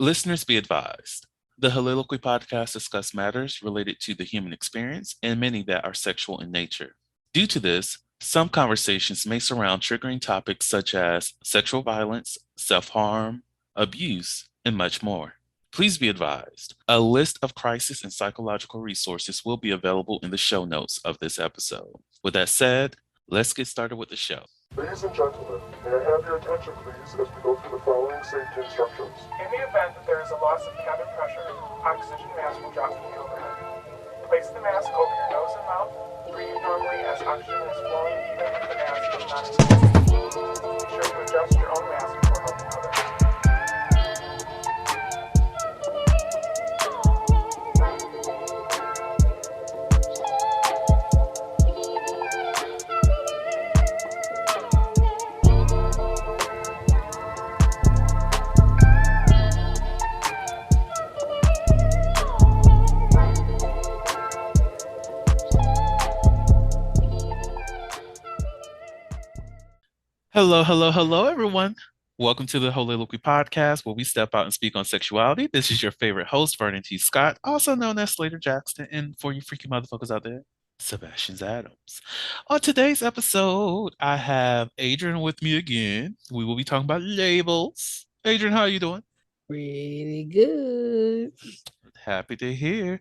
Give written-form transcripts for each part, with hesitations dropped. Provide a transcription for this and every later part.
Listeners be advised. The Soliloquy podcast discuss matters related to the human experience and many that are sexual in nature. Due to this, some conversations may surround triggering topics such as sexual violence, self harm, abuse, and much more. Please be advised, a list of crisis and psychological resources will be available in the show notes of this episode. With that said, let's get started with the show. Ladies and gentlemen, may I have your attention please as we go through the following safety instructions. In the event that there is a loss of cabin pressure, oxygen mask will drop from the overhead. Place the mask over your nose and mouth. Breathe normally as oxygen is flowing even if the mask is not inflated. Be sure to adjust your own mask before helping others. Hello, everyone. Welcome to the Soliloquy podcast, where we step out and speak on sexuality. This is your favorite host, Vernon T. Scott, also known as Slaytor Jackson, and for you freaky motherfuckers out there, Sebastian Adams. On today's episode, I have Adrian with me again. We will be talking about labels. Adrian, how are you doing? Pretty good. Happy to hear.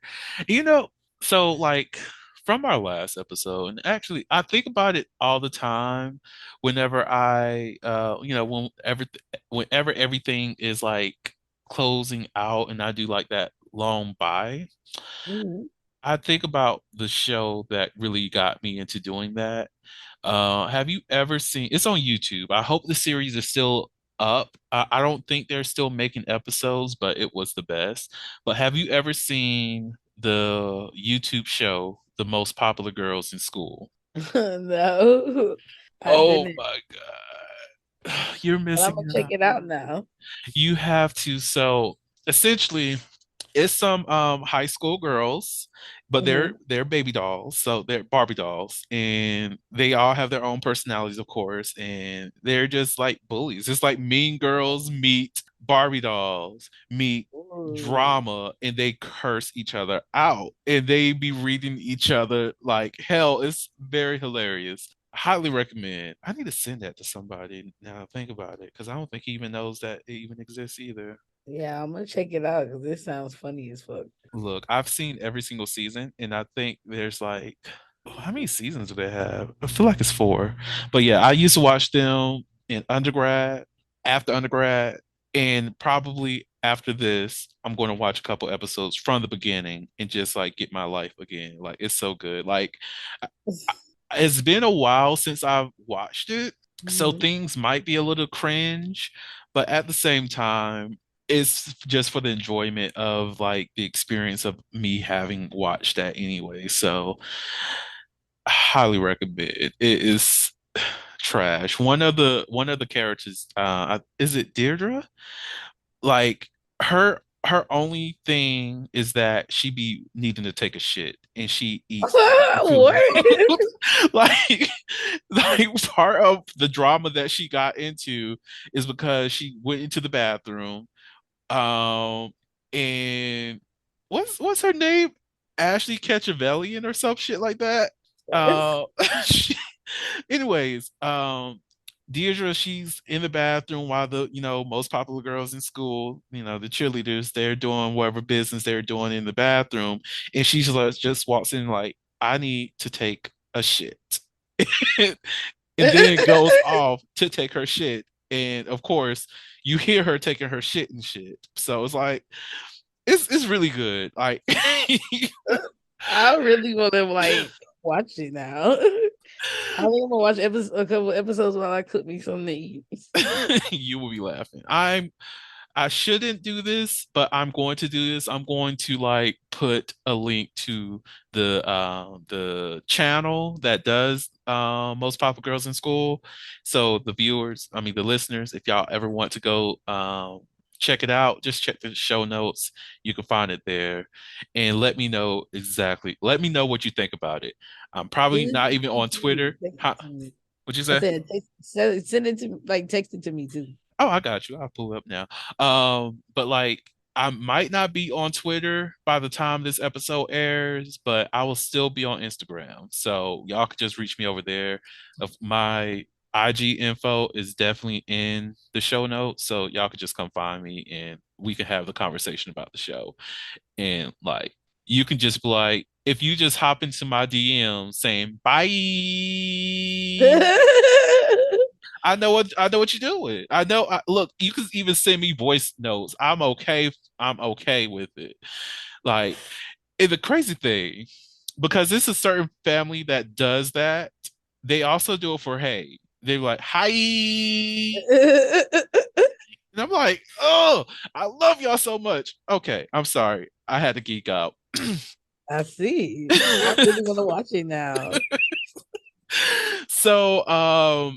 So from our last episode, and actually I think about it all the time whenever whenever everything is like closing out and I do like that long bye, Mhm. I think about the show that really got me into doing that. Have you ever seen, it's on YouTube. I hope the series is still up. I don't think they're still making episodes, but it was the best. But have you ever seen the YouTube show, The Most Popular Girls in School? No, I Oh didn't. my God. You're But I'm missing gonna check out. it out now. You have to. So essentially, it's some high school girls, but they're Mhm. they're baby dolls, so they're Barbie dolls, and they all have their own personalities, of course, and they're just like bullies. It's like Mean Girls meet Barbie dolls meet Ooh. drama, and they curse each other out, and they be reading each other like hell. It's very hilarious. Highly recommend. I need to send that to somebody now. I think about it, because I don't think he even knows that it even exists either. Yeah, I'm gonna check it out because this sounds funny as fuck. Look, I've seen every single season, and I think there's like, how many seasons do they have? I feel like it's four. But yeah, I used to watch them in undergrad, after undergrad, and probably after this, I'm going to watch a couple episodes from the beginning and just like get my life again. Like, it's so good. Like, it's been a while since I've watched it, so Mhm. things might be a little cringe, but at the same time, it's just for the enjoyment of like the experience of me having watched that anyway. So, I highly recommend it. It is trash. One of the characters, is it Deirdre? Like her only thing is that she be needing to take a shit and she eats too What? much. like like part of the drama that she got into is because she went into the bathroom, um and what's her name, Ashley Ketchavellian or some shit like that. uh she, anyways, Deirdre, she's in the bathroom while the, most popular girls in school, the cheerleaders, they're doing whatever business they're doing in the bathroom. And she's just walks in like, I need to take a shit. And then goes off to take her shit. And of course, you hear her taking her shit and shit. So it's like, it's really good. Like, I really want to watch it now. I think I'm gonna watch a couple episodes while I cook me some meat. you will be laughing. I shouldn't do this, but I'm going to do this. I'm going to like put a link to the channel that does Most Popular Girls in School. So the viewers, I mean the listeners, if y'all ever want to go check it out, just check the show notes. You can find it there, and let me know exactly. Let me know what you think about it. I'm probably Send it not to even me on too. Twitter. Text Huh? it to me. What'd you I say? said, send it to text it to me too. Oh, I got you. I'll pull it up now. But like I might not be on Twitter by the time this episode airs, but I will still be on Instagram. So y'all could just reach me over there. Of my IG info is definitely in the show notes. So y'all could just come find me and we can have the conversation about the show. And like you can just be like, if you just hop into my DM saying bye, I know what you're doing. I know. Look, you can even send me voice notes. I'm okay. I'm okay with it. Like, and the crazy thing, because it's a certain family that does that, they also do it for hey. They're like, hi. And I'm like, oh, I love y'all so much. Okay, I'm sorry. I had to geek out. I see. I really want to watch it now. So,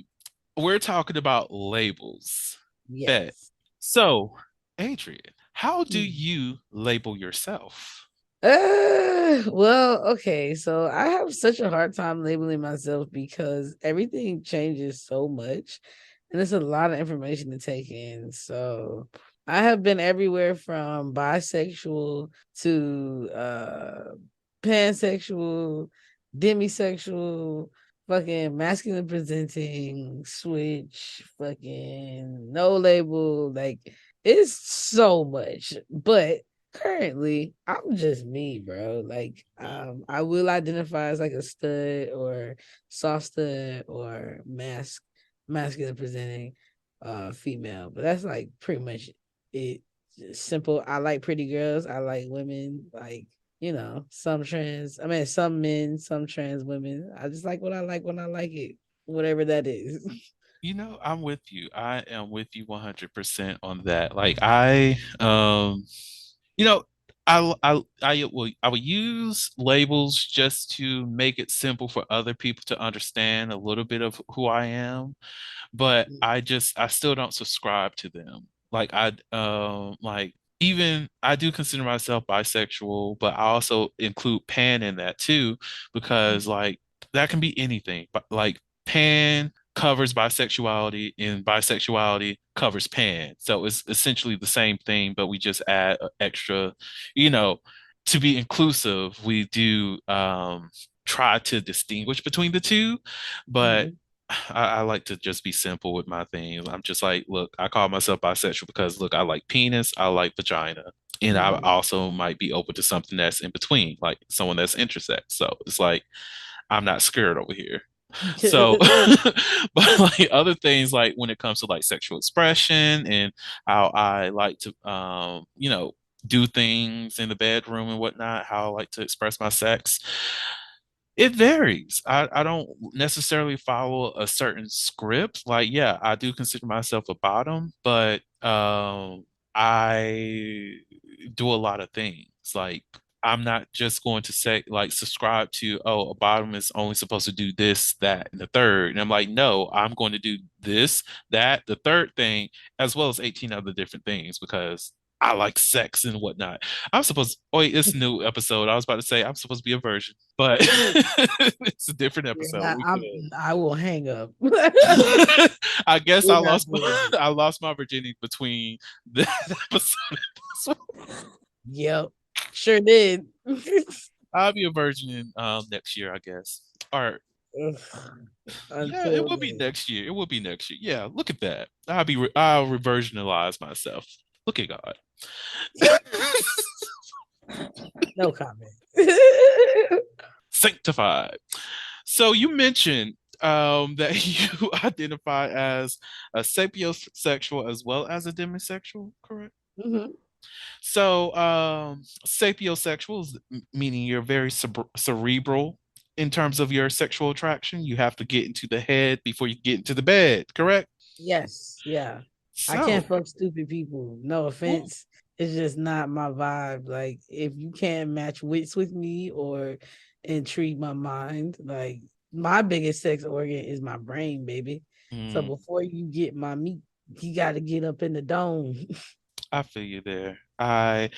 we're talking about labels. Bet. Yes. So, Adrian, how do Hmm. you label yourself? Well, okay. So I have such a hard time labeling myself because everything changes so much and it's a lot of information to take in. So I have been everywhere from bisexual to pansexual, demisexual, fucking masculine presenting, switch, fucking no label. Like it's so much. But currently, I'm just me, bro. Like, I will identify as like a stud or soft stud or masculine presenting female, but that's like pretty much it. Just simple. I like pretty girls. I like women. Like, some trans. I mean, some men, some trans women. I just like what I like when I like it, whatever that is. I'm with you. I am with you 100% on that. Like you know, I will use labels just to make it simple for other people to understand a little bit of who I am, but I still don't subscribe to them. Like even I do consider myself bisexual, but I also include pan in that too, because like that can be anything. But like pan covers bisexuality and bisexuality covers pan. So it's essentially the same thing, but we just add a extra, you know, to be inclusive, we do try to distinguish between the two, but Mhm. I like to just be simple with my things. I'm just like, look, I call myself bisexual because look, I like penis, I like vagina, and I Mhm. also might be open to something that's in between, like someone that's intersex. So it's like I'm not scared over here. So, but like other things, like when it comes to like sexual expression and how I like to, do things in the bedroom and whatnot, how I like to express my sex. It varies. I don't necessarily follow a certain script. Like, yeah, I do consider myself a bottom, but I do a lot of things. Like, I'm not just going to say like subscribe to, oh, a bottom is only supposed to do this, that, and the third. And I'm like, no, I'm going to do this, that, the third thing, as well as 18 other different things because I like sex and whatnot. Oh, wait, it's a new episode. I was about to say I'm supposed to be a virgin, but it's a different episode. Yeah, We I'm. could. I will hang up. I guess We're not doing it. I lost my virginity between this episode and this one. Yep, sure did. I'll be a virgin in next year, I guess. Or yeah, it Until will be then, next year. It will be next year. Yeah, look at that. I'll reversionalize myself. Look at God. no comment. Sanctified. So you mentioned that you identify as a sapiosexual as well as a demisexual, correct? Mhm. So sapiosexual is meaning you're very cerebral in terms of your sexual attraction. You have to get into the head before you get into the bed, correct? Yes, yeah. I can't So, fuck stupid people. No ooh, offense. It's just not my vibe. Like if you can't match wits with me or intrigue my mind, like my biggest sex organ is my brain, baby. So mm, before you get my meat, you got to get up in the dome. I feel you there. I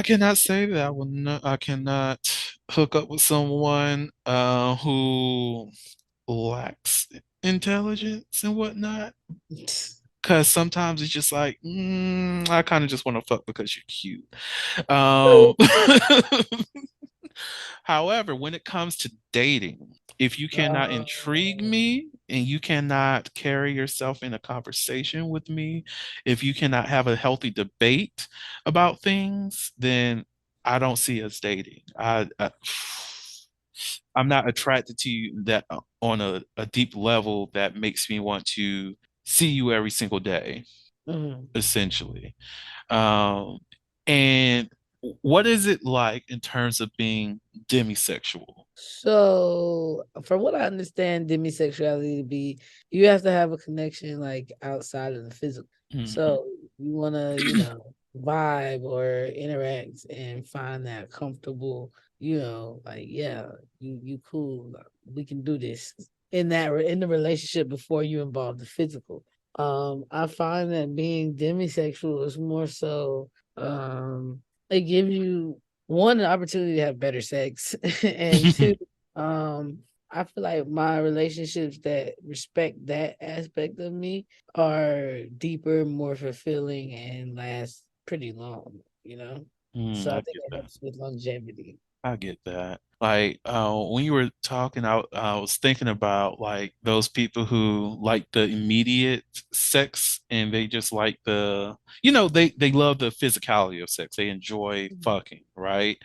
cannot say that I cannot hook up with someone who lacks intelligence and whatnot. Because sometimes it's just like, I kind of just want to fuck because you're cute. Um, However, when it comes to dating, if you cannot intrigue Oh, me and you cannot carry yourself in a conversation with me, if you cannot have a healthy debate about things, then I don't see us dating. I'm not attracted to you that on a deep level that makes me want to see you every single day, mhm. essentially. Um, and what is it like in terms of being demisexual? So, from what I understand, demisexuality to be, you have to have a connection like outside of the physical. Mhm. So, you want to, vibe or interact and find that comfortable, like, yeah, you cool. We can do this in the relationship before you involve the physical. I find that being demisexual is more so, it gives you one an opportunity to have better sex, and two, um, I feel like my relationships that respect that aspect of me are deeper, more fulfilling, and last pretty long, So I I think get it that. helps with longevity. I get that. Like, when you were talking, I was thinking about like those people who like the immediate sex and they just like they love the physicality of sex. They enjoy Mhm. fucking, right?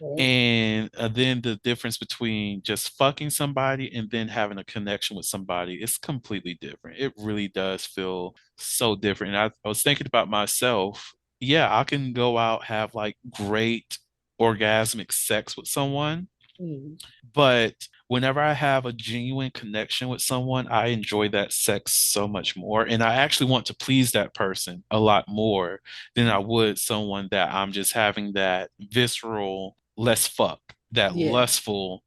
Right? And then the difference between just fucking somebody and then having a connection with somebody is completely different. It really does feel so different. And I was thinking about myself. Yeah, I can go out, have like great orgasmic sex with someone, Mhm. but whenever I have a genuine connection with someone, I enjoy that sex so much more. And I actually want to please that person a lot more than I would someone that I'm just having that visceral, let's fuck, that Yeah, lustful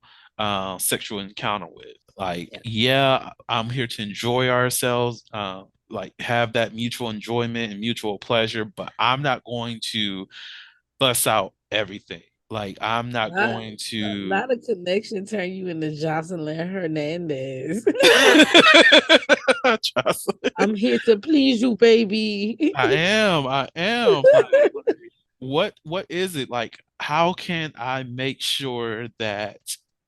sexual encounter with. Like, yeah. yeah, I'm here to enjoy ourselves, like have that mutual enjoyment and mutual pleasure, but I'm not going to bust out everything. Like, I'm not Not, going to. not a connection turn you into Jocelyn Hernandez. Jocelyn. I'm here to please you, baby. I am. What is it like? How can I make sure that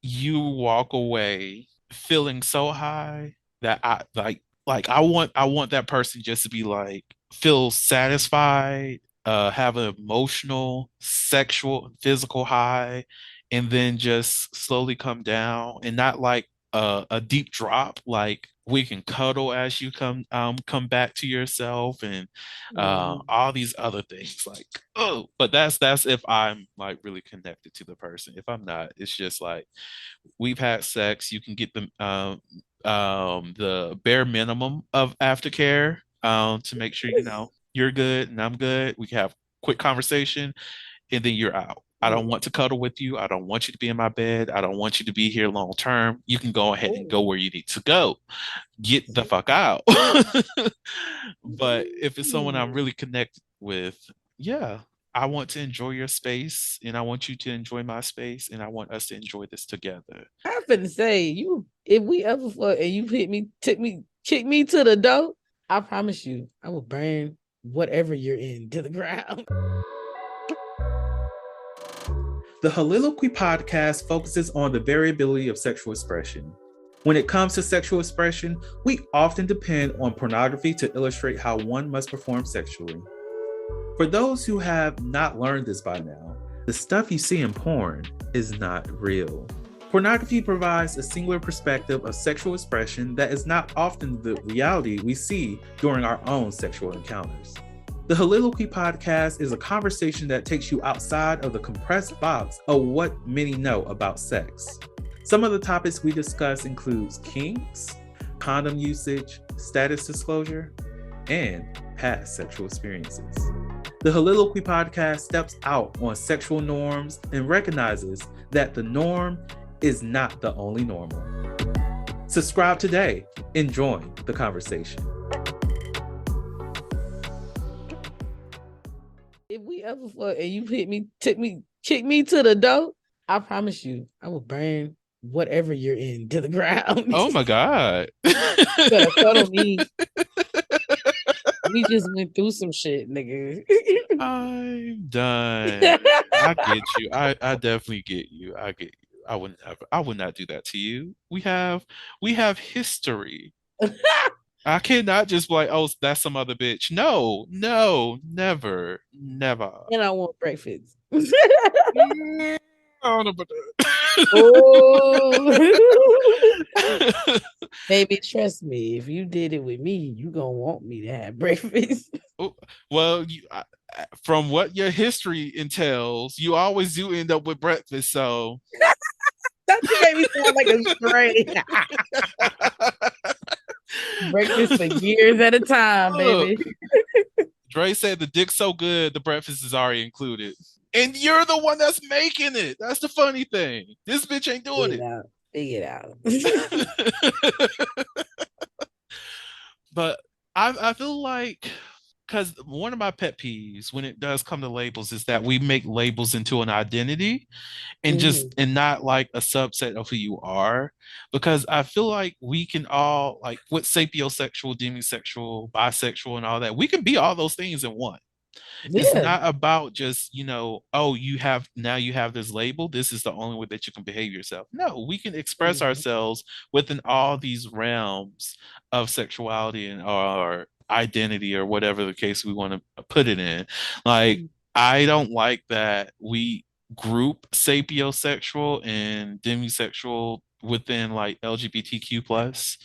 you walk away feeling so high that I want that person just to be like feel satisfied, have an emotional, sexual, physical high, and then just slowly come down and not like a deep drop, like we can cuddle as you come back to yourself and Mhm. all these other things like, oh, but that's if I'm like really connected to the person. If I'm not, it's just like we've had sex, you can get the bare minimum of aftercare to make sure you're good and I'm good. We can have quick conversation and then you're out. I don't Yeah. want to cuddle with you. I don't want you to be in my bed. I don't want you to be here long term. You can go ahead and Oh. go where you need to go. Get the fuck out. But if it's someone I'm Mm. really connected with, yeah, I want to enjoy your space and I want you to enjoy my space and I want us to enjoy this together. I'm finna say you if we ever fuck and you hit me, took me, kick me to the door, I promise you, I will burn whatever you're in to the ground. The Soliloquy podcast focuses on the variability of sexual expression. When it comes to sexual expression, we often depend on pornography to illustrate how one must perform sexually. For those who have not learned this by now, the stuff you see in porn is not real. Pornography provides a singular perspective of sexual expression that is not often the reality we see during our own sexual encounters. The Soliloquy podcast is a conversation that takes you outside of the compressed box of what many know about sex. Some of the topics we discuss includes kinks, condom usage, status disclosure, and past sexual experiences. The Soliloquy podcast steps out on sexual norms and recognizes that the norm is not the only normal. Subscribe today and join the conversation. If we ever fuck and you hit me, took me, kick me to the door, I promise you, I will burn whatever you're in to the ground. Oh my God. Better cuddle me. We just went through some shit, nigga. I'm done. I get you. I definitely get you. I get you. I would not do that to you. We have history. I cannot just be like, oh, that's some other bitch. No, no, never, never. And I want breakfast. Mm, I don't know about Oh, that. baby, trust me. If you did it with me, you gonna want me to have breakfast. Oh, well, from what your history entails, you always do end up with breakfast. So, Don't you make me sound like a stray. Breakfast for years at a time, look, baby. Dre said the dick's so good, the breakfast is already included. And you're the one that's making it. That's the funny thing. This bitch ain't doing Figure it. it out. Figure it out. But I feel like because one of my pet peeves when it does come to labels is that we make labels into an identity and Mhm, not like a subset of who you are. Because I feel like we can all like with sapiosexual, demisexual, bisexual, and all that, we can be all those things in one. It's yeah. not about just, oh, you have this label. This is the only way that you can behave yourself. No, we can express Mhm, ourselves within all these realms of sexuality and our identity or whatever the case we want to put it in. Like, mhm, I don't like that we group sapiosexual and demisexual within like LGBTQ plus.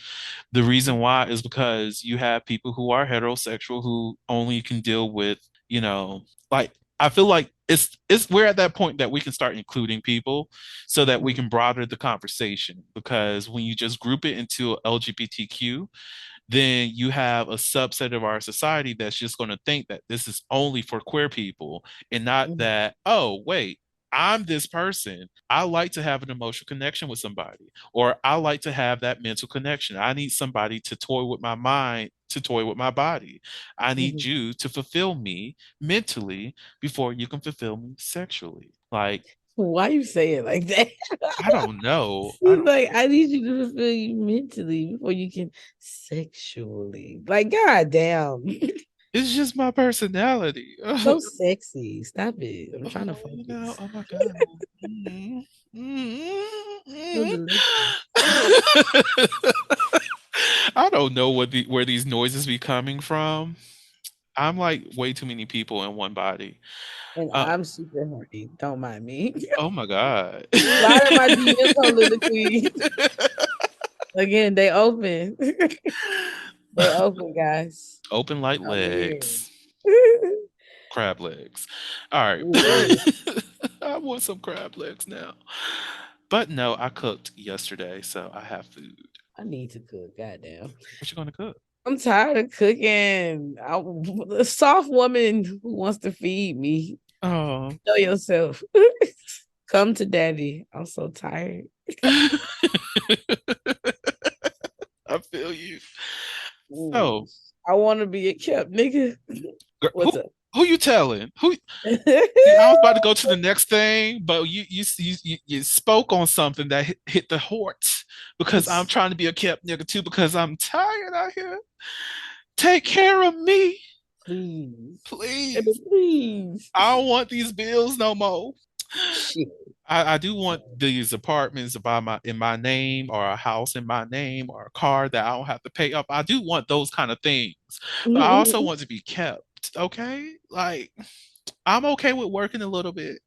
The reason why is because you have people who are heterosexual who only can deal with, you know, like I feel like it's we're at that point that we can start including people so that we mhm, can broaden the conversation, because when you just group it into LGBTQ, then you have a subset of our society that's just going to think that this is only for queer people and not mhm, that, oh, wait, I'm this person. I like to have an emotional connection with somebody, or I like to have that mental connection. I need somebody to toy with my mind, to toy with my body. I need mhm. you to fulfill me mentally before you can fulfill me sexually. Like, Why you say it like that? I don't know. I He's don't, like, I need you to fulfill you mentally before you can sexually. Like, god damn. it's just my personality. So sexy. Stop it. I'm trying to Oh, focus. oh my God. Mhm. So Mhm. delicious. I don't know where these noises be coming from. I'm like way too many people in one body. And Uh, I'm super horny. Don't mind me. oh my God. Slide in my DMs on Liloquy. Again, they open. They open, guys. Open like I'm here. legs, crab legs. All right. Ooh, I want some crab legs now. But no, I cooked yesterday, so I have food. I need to cook. Goddamn. What you gonna cook? I'm tired of cooking. A soft woman who wants to feed me. Oh. Know yourself. Come to daddy. I'm so tired. I feel you. Ooh. So, I want to be a kept nigga. who What's up? you telling? Who? See, I was about to go to the next thing, but you spoke on something that hit the heart, because I'm trying to be a kept nigga too, because I'm tired out here. Take care of me, Please. Baby, please. please. I don't want these bills no more. Shit. I do want these apartments by in my name, or a house in my name, or a car that I don't have to pay up. I do want those kind of things, but I also want to be kept. Okay, like I'm okay with working a little bit.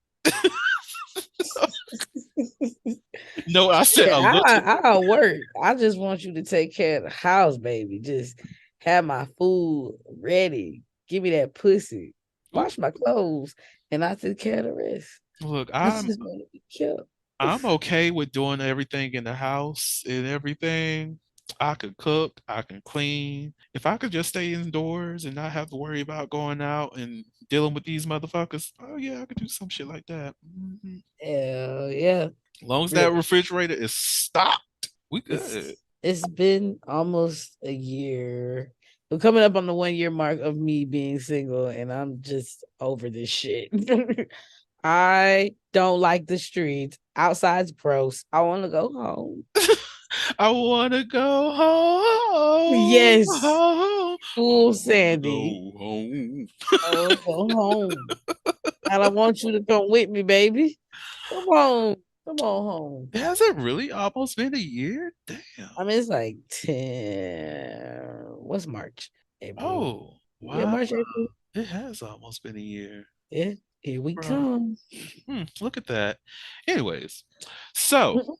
No, I said Yeah, a little. I'll work. I just want you to take care of the house, baby. Just have my food ready. Give me that pussy. Ooh, Wash my clothes, and I take care of the rest. look, I just want to be killed. I'm okay with doing everything in the house and everything. I could cook, I can clean. If I could just stay indoors and not have to worry about going out and dealing with these motherfuckers, oh yeah, I could do some shit like that. Hell yeah. As long as that Look, refrigerator is stocked, we good. it's been almost a year. We're coming up on the 1 year mark of me being single, and I'm just over this shit. I don't like the streets. Outside's gross. I want to go home. I wanna go home, Yes. home. Fool Sandy. Go home. Oh, go home. And I want you to come with me, baby. Come on. Come on home. Has it really almost been a year? Damn. I mean, it's like 10. What's March? April. Oh, Yeah, wow. March, April. It has almost been a year. Yeah, here we Bro. come. Look at that. Anyways, so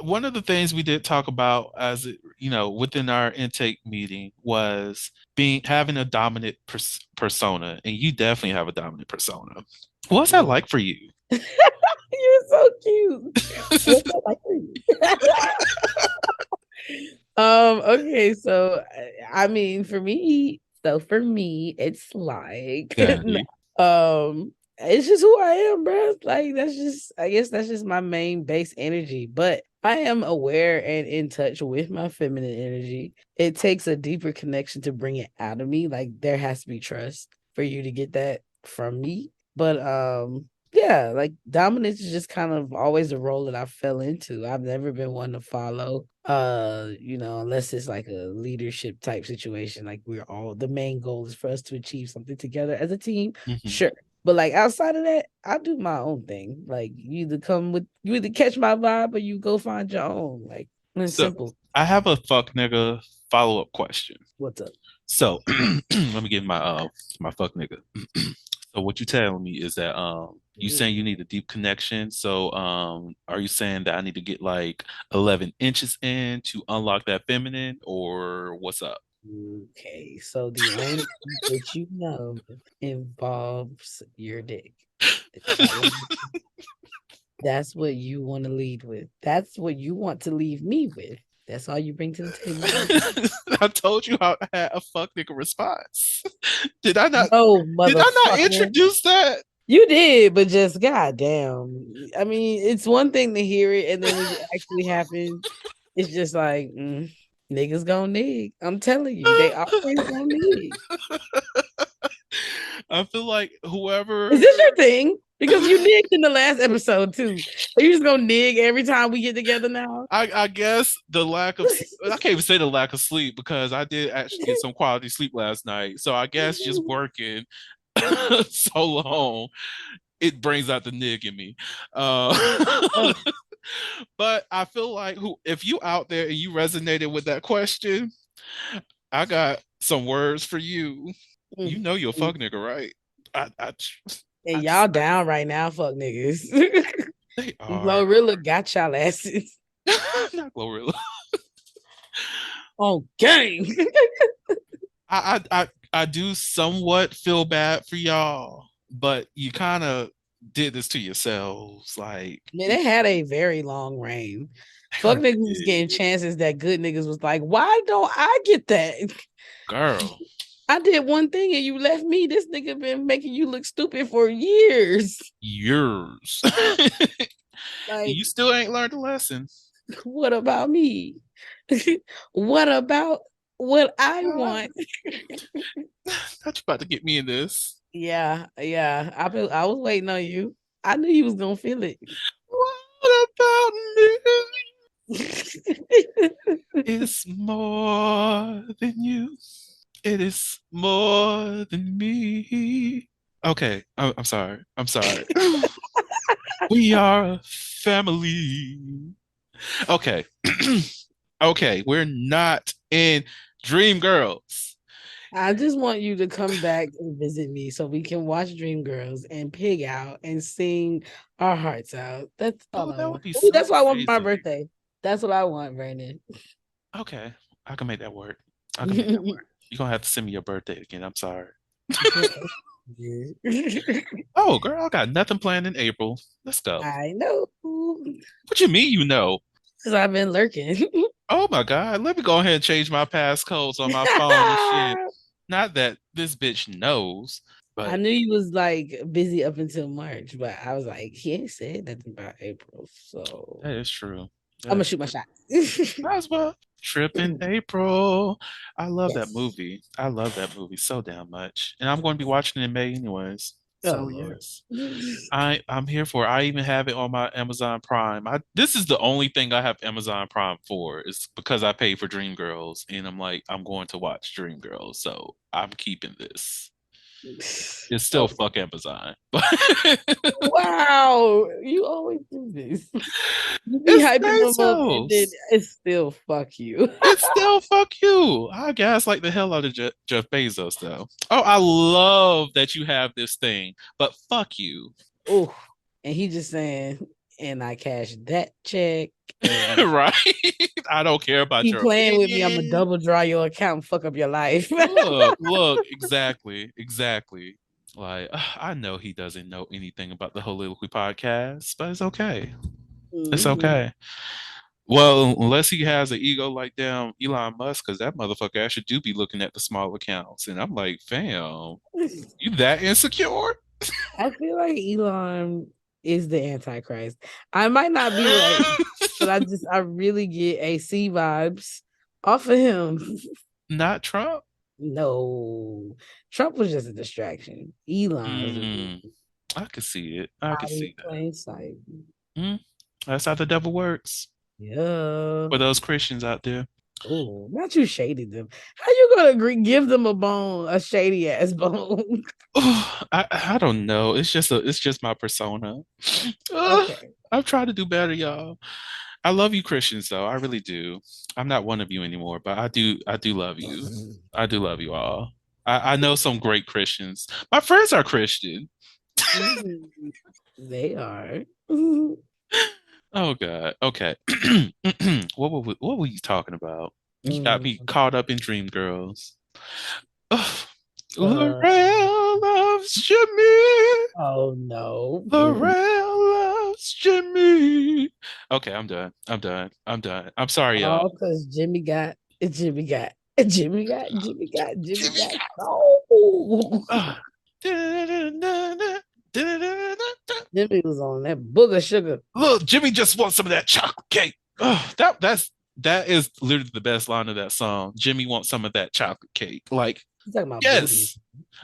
one of the things we did talk about as within our intake meeting was being having a dominant persona, and you definitely have a dominant persona. What's that Yeah. like for you? You're so cute. What's that like for you? Okay, so I mean for me, it's like Sandy. it's just who I am, bro. Like that's just I guess that's just my main base energy. But I am aware and in touch with my feminine energy. It takes a deeper connection to bring it out of me. Like there has to be trust for you to get that from me. But yeah, like dominance is just kind of always a role that I fell into. I've never been one to follow. Unless it's like a leadership type situation, like we're all the main goal is for us to achieve something together as a team. Mhm. Sure. But like outside of that, I do my own thing. Like you either catch my vibe or you go find your own. Like it's So simple. I have a fuck nigga follow-up question. What's up? So let me get my fuck nigga. So what you telling me is that you saying you need a deep connection. So are you saying that I need to get like 11 inches in to unlock that feminine, or what's up? Okay, so the only thing that you know involves your dick. Is that what That's what you want to lead with. That's what you want to leave me with. That's all you bring to the table, don't you? I told you how I had a fuck nigga response. Did I not No, did I not motherfucker. introduce that? You did, but just goddamn. I mean, it's one thing to hear it, and then when it actually happens, it's just like niggas gonna nig. I'm telling you, they always gonna nig. I feel like Is whoever this your thing? Because you nigged in the last episode too. Are you just gonna nig every time we get together now? I guess the lack of I can't even say the lack of sleep because I did actually get some quality sleep last night. So I guess just working so long it brings out the nig in me. Oh, But I feel like if you out there and you resonated with that question, I got some words for you. You mm, know you're a mm. fuck nigga, right? I I, And I y'all down right now, fuck niggas. they are Glorilla got y'all asses not Glorilla. on game. I do somewhat feel bad for y'all, but you kind of did this to yourselves. Like, Man, they had a very long reign. they Fuck really niggas was did. getting chances that good niggas was like, why don't I get that? Girl, I did one thing and you left me. This nigga been making you look stupid for years. yours. Like, You still ain't learned a lesson. what about me? What about what I Uh, want? Not you about to get me in this. Yeah. I was waiting on you. I knew you was gonna feel it. What about me? It's more than you. It is more than me. Okay, I'm sorry. I'm sorry. We are a family. Okay. Okay, we're not in Dream Girls. I just want you to come back and visit me so we can watch Dreamgirls and pig out and sing our hearts out. That's all Oh, I that would want. be Ooh, so that's what I want for my amazing. birthday. That's what I want, Brandon. Okay, I can make that work. I can make that work. You're gonna have to send me your birthday again. I'm sorry. Oh, girl, I got nothing planned in April. Let's go. I know. What you mean you know? Because I've been lurking. Oh my God, let me go ahead and change my passcodes on my phone and shit. Not that this bitch knows, I but knew he was like busy up until March, but I was like, he ain't said nothing about April. that So is true. I'm That gonna is shoot my true. shot. Might as well. Trip in April. I love that Yes. movie. I love that movie so damn much. And I'm going to be watching it in May anyways. Oh So Lord. yes, I'm here for it. I even have it on my Amazon Prime. This is the only thing I have Amazon Prime for. Is because I pay for Dreamgirls, and I'm like I'm going to watch Dreamgirls, so I'm keeping this. It's still Okay. fuck Amazon, but Wow, you always do this. You be it's hyping them up, and then pesos. it's still fuck you. It's still fuck you. I guess like the hell out of Jeff Bezos though. Oh, I love that you have this thing, but fuck you. Oh, and he just saying, and I cashed that check, and Right? I don't care about keep your playing with me. I'm gonna opinion. double draw your account and fuck up your life. Look, exactly, exactly. Like, I know he doesn't know anything about the Holistically podcast, but it's okay. It's Mhm. okay. Well, unless he has an ego like damn Elon Musk, because that motherfucker actually do be looking at the small accounts. And I'm like, fam, you that insecure? I feel like Elon is the Antichrist. I might not be right, but I really get AC vibes off of him. Not Trump? No, Trump was just a distraction. Elon is a Mm, I could see it. I could hide in see that. plain sight. Mm, that's how the devil works Yeah. for those Christians out there. Oh, not you shaded them. How you gonna give them a bone, a shady ass bone? I don't know. It's just my persona. Ugh, Okay. I've tried to do better, y'all. I love you Christians though. I really do. I'm not one of you anymore, but I do love you. I do love you all. I know some great Christians. My friends are Christian. Mhm. They are. Oh God. Okay. What were you talking about? You got me Mm. caught up in Dream Girls. Ugh. Uh, Lorel loves Jimmy. oh no. Lorel loves Jimmy. Okay, I'm done. I'm done. I'm done. I'm sorry, y'all. All because Jimmy Jimmy got no. got. Jimmy was on that booger sugar. Look, Jimmy just wants some of that chocolate cake. Oh, that is literally the best line of that song. Jimmy wants some of that chocolate cake. Like, He's talking about booty. yes,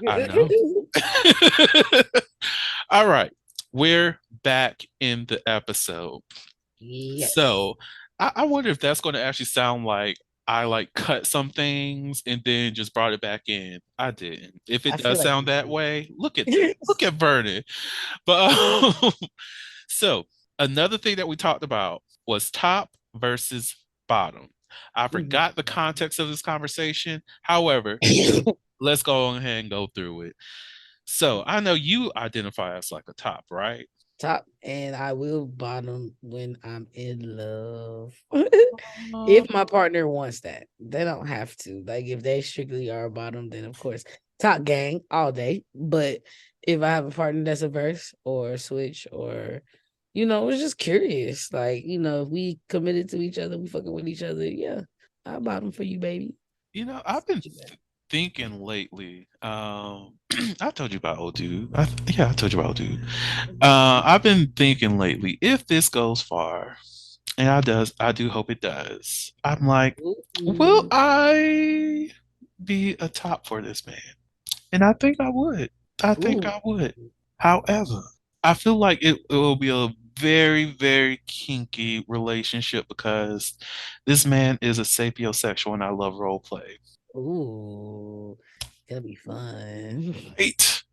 I know. All right, we're back in the episode. Yes. So I wonder if that's going to actually sound like I like cut some things and then just brought it back in. I didn't. If it I feel does like sound you that way, look at that. Look at Vernon. But so another thing that we talked about was top versus bottom. I forgot the context of this conversation. However, did. let's go ahead and go through it. So I know you identify as like a top, right? Top, and I will bottom when I'm in love. Uh, If my partner wants that, they don't have to. Like if they strictly are bottom, then of course top gang all day. But if I have a partner that's a verse or switch or was just curious. Like, if we committed to each other, we fucking with each other. Yeah, I bottom for you, baby. I've been thinking lately. I told you about old dude. Yeah, I told you about old dude. I've been thinking lately, if this goes far, and I do hope it does. I'm like, will Ooh, I be a top for this man? And I think I would. I think ooh, I would. However, I feel like it will be a very, very kinky relationship because this man is a sapiosexual and I love role play. ooh. It'll be fun. Right.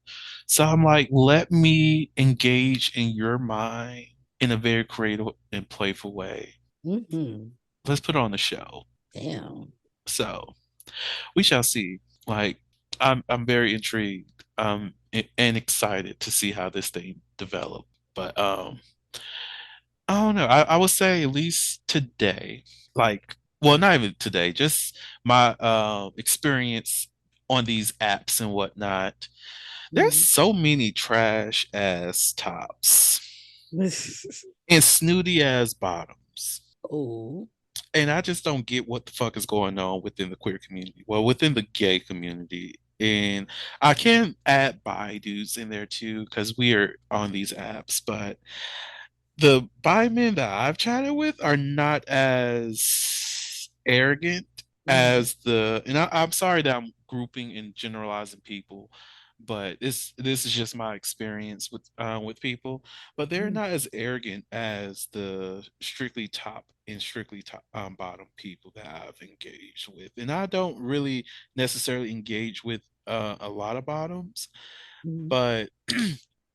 So I'm like, let me engage in your mind in a very creative and playful way. Hmm. Let's put on the show. Damn. So we shall see. Like, I'm very intrigued and excited to see how this thing develop. But I don't know. I would say at least today, like, well, not even today, just my experience on these apps and whatnot. There's Mhm. so many trash ass tops and snooty ass bottoms. Oh. And I just don't get what the fuck is going on within the queer community. Well, within the gay community. And I can add bi dudes in there too, because we are on these apps, but the bi men that I've chatted with are not as arrogant Mhm. as the, and I'm sorry that I'm grouping and generalizing people, but this is just my experience with people. But they're Mhm. not as arrogant as the strictly top and strictly top bottom people that I've engaged with. And I don't really necessarily engage with a lot of bottoms, Mhm. but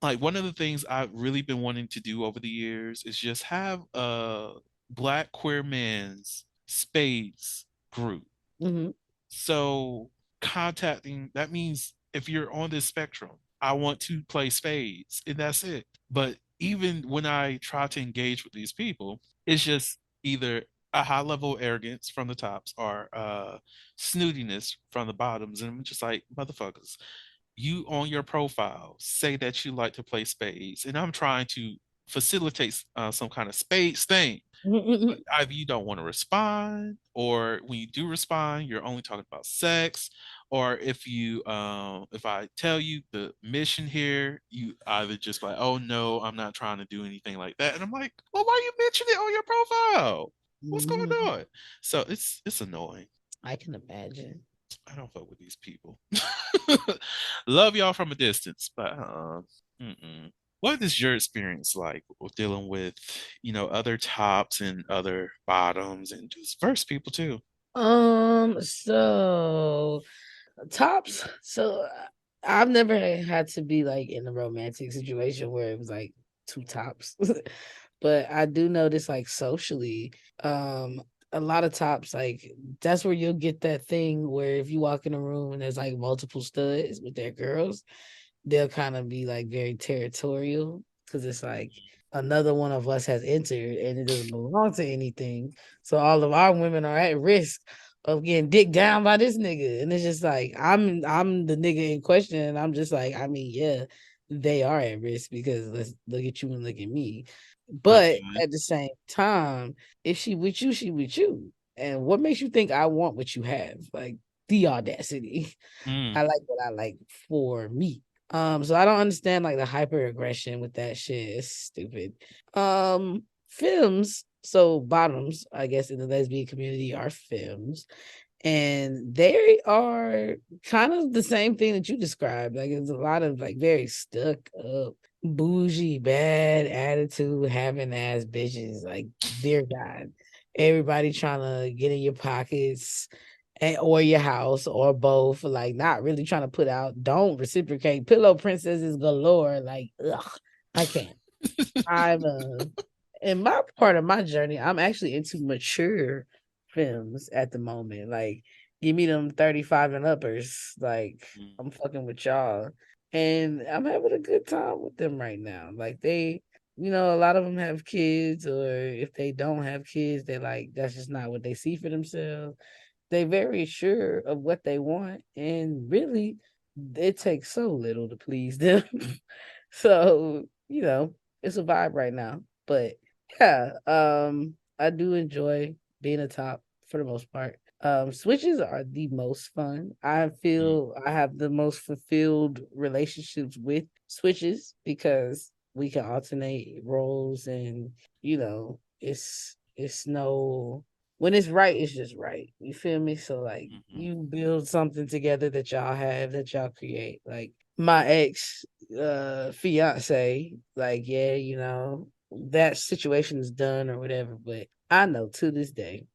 like one of the things I've really been wanting to do over the years is just have a black queer men's spades group. Mhm. So contacting that means if you're on this spectrum, I want to play spades and that's it. But even when I try to engage with these people, it's just either a high level of arrogance from the tops or snootiness from the bottoms. And I'm just like, motherfuckers, you on your profile say that you like to play spades, and I'm trying to facilitate some kind of spades thing. But Mhm. either you don't want to respond, or when you do respond, you're only talking about sex. Or if I tell you the mission here, you either just like, oh no, I'm not trying to do anything like that. And I'm like, well, why you mention it on your profile? What's going Mhm. on? So it's annoying. I can imagine. I don't fuck with these people. Love y'all from a distance, but mm-mm. What is your experience like with dealing with, other tops and other bottoms and just verse people too? So tops. I've never had to be like in a romantic situation where it was like two tops. But I do notice like socially, a lot of tops, like that's where you'll get that thing where if you walk in a room and there's like multiple studs with their girls, they'll kind of be like very territorial because it's like another one of us has entered and it doesn't belong to anything. So all of our women are at risk of getting dicked down by this nigga. And it's just like I'm the nigga in question. And I'm just like, I mean, yeah, they are at risk because let's look at you and look at me. But Okay. at the same time, if she with you, she with you. And what makes you think I want what you have? Like the audacity. Mm, I like what I like for me. So I don't understand like the hyper aggression with that shit. It's stupid. Films, so bottoms, I guess in the lesbian community are films. And they are kind of the same thing that you described. Like it's a lot of like very stuck up, bougie, bad attitude, having ass bitches. Like, dear God. Everybody trying to get in your pockets or your house or both, like not really trying to put out, don't reciprocate. Pillow princesses galore. Like, ugh, I can't. I'm in my part of my journey, I'm actually into mature films at the moment. Like, give me them 35 and uppers. Like, mm, I'm fucking with y'all. And I'm having a good time with them right now. Like they, a lot of them have kids, or if they don't have kids, they like that's just not what they see for themselves. They very sure of what they want, and really, it takes so little to please them. So, it's a vibe right now. But yeah, I do enjoy being a top for the most part. Switches are the most fun. I mm, feel I have the most fulfilled relationships with switches because we can alternate roles and it's no when it's right, it's just right. You feel me? So like mhm, you build something together that y'all have that y'all create. Like my ex fiance, like, yeah, that situation is done or whatever. But I know to this day,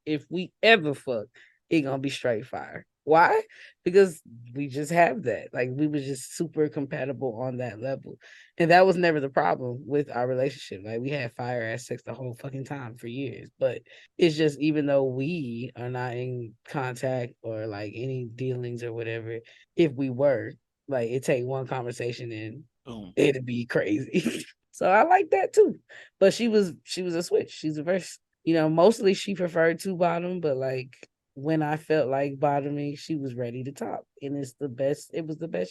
if we ever fuck, it gonna be straight fire. Why? Because we just have that. Like we was just super compatible on that level. And that was never the problem with our relationship. Like we had fire ass sex the whole fucking time for years. But it's just even though we are not in contact or like any dealings or whatever, if we were, like it take one conversation and boom. it'd be crazy. So I like that too. But she was a switch. She's a verse. Mostly she preferred two bottom, but like when I felt like bottoming, she was ready to top. And it was the best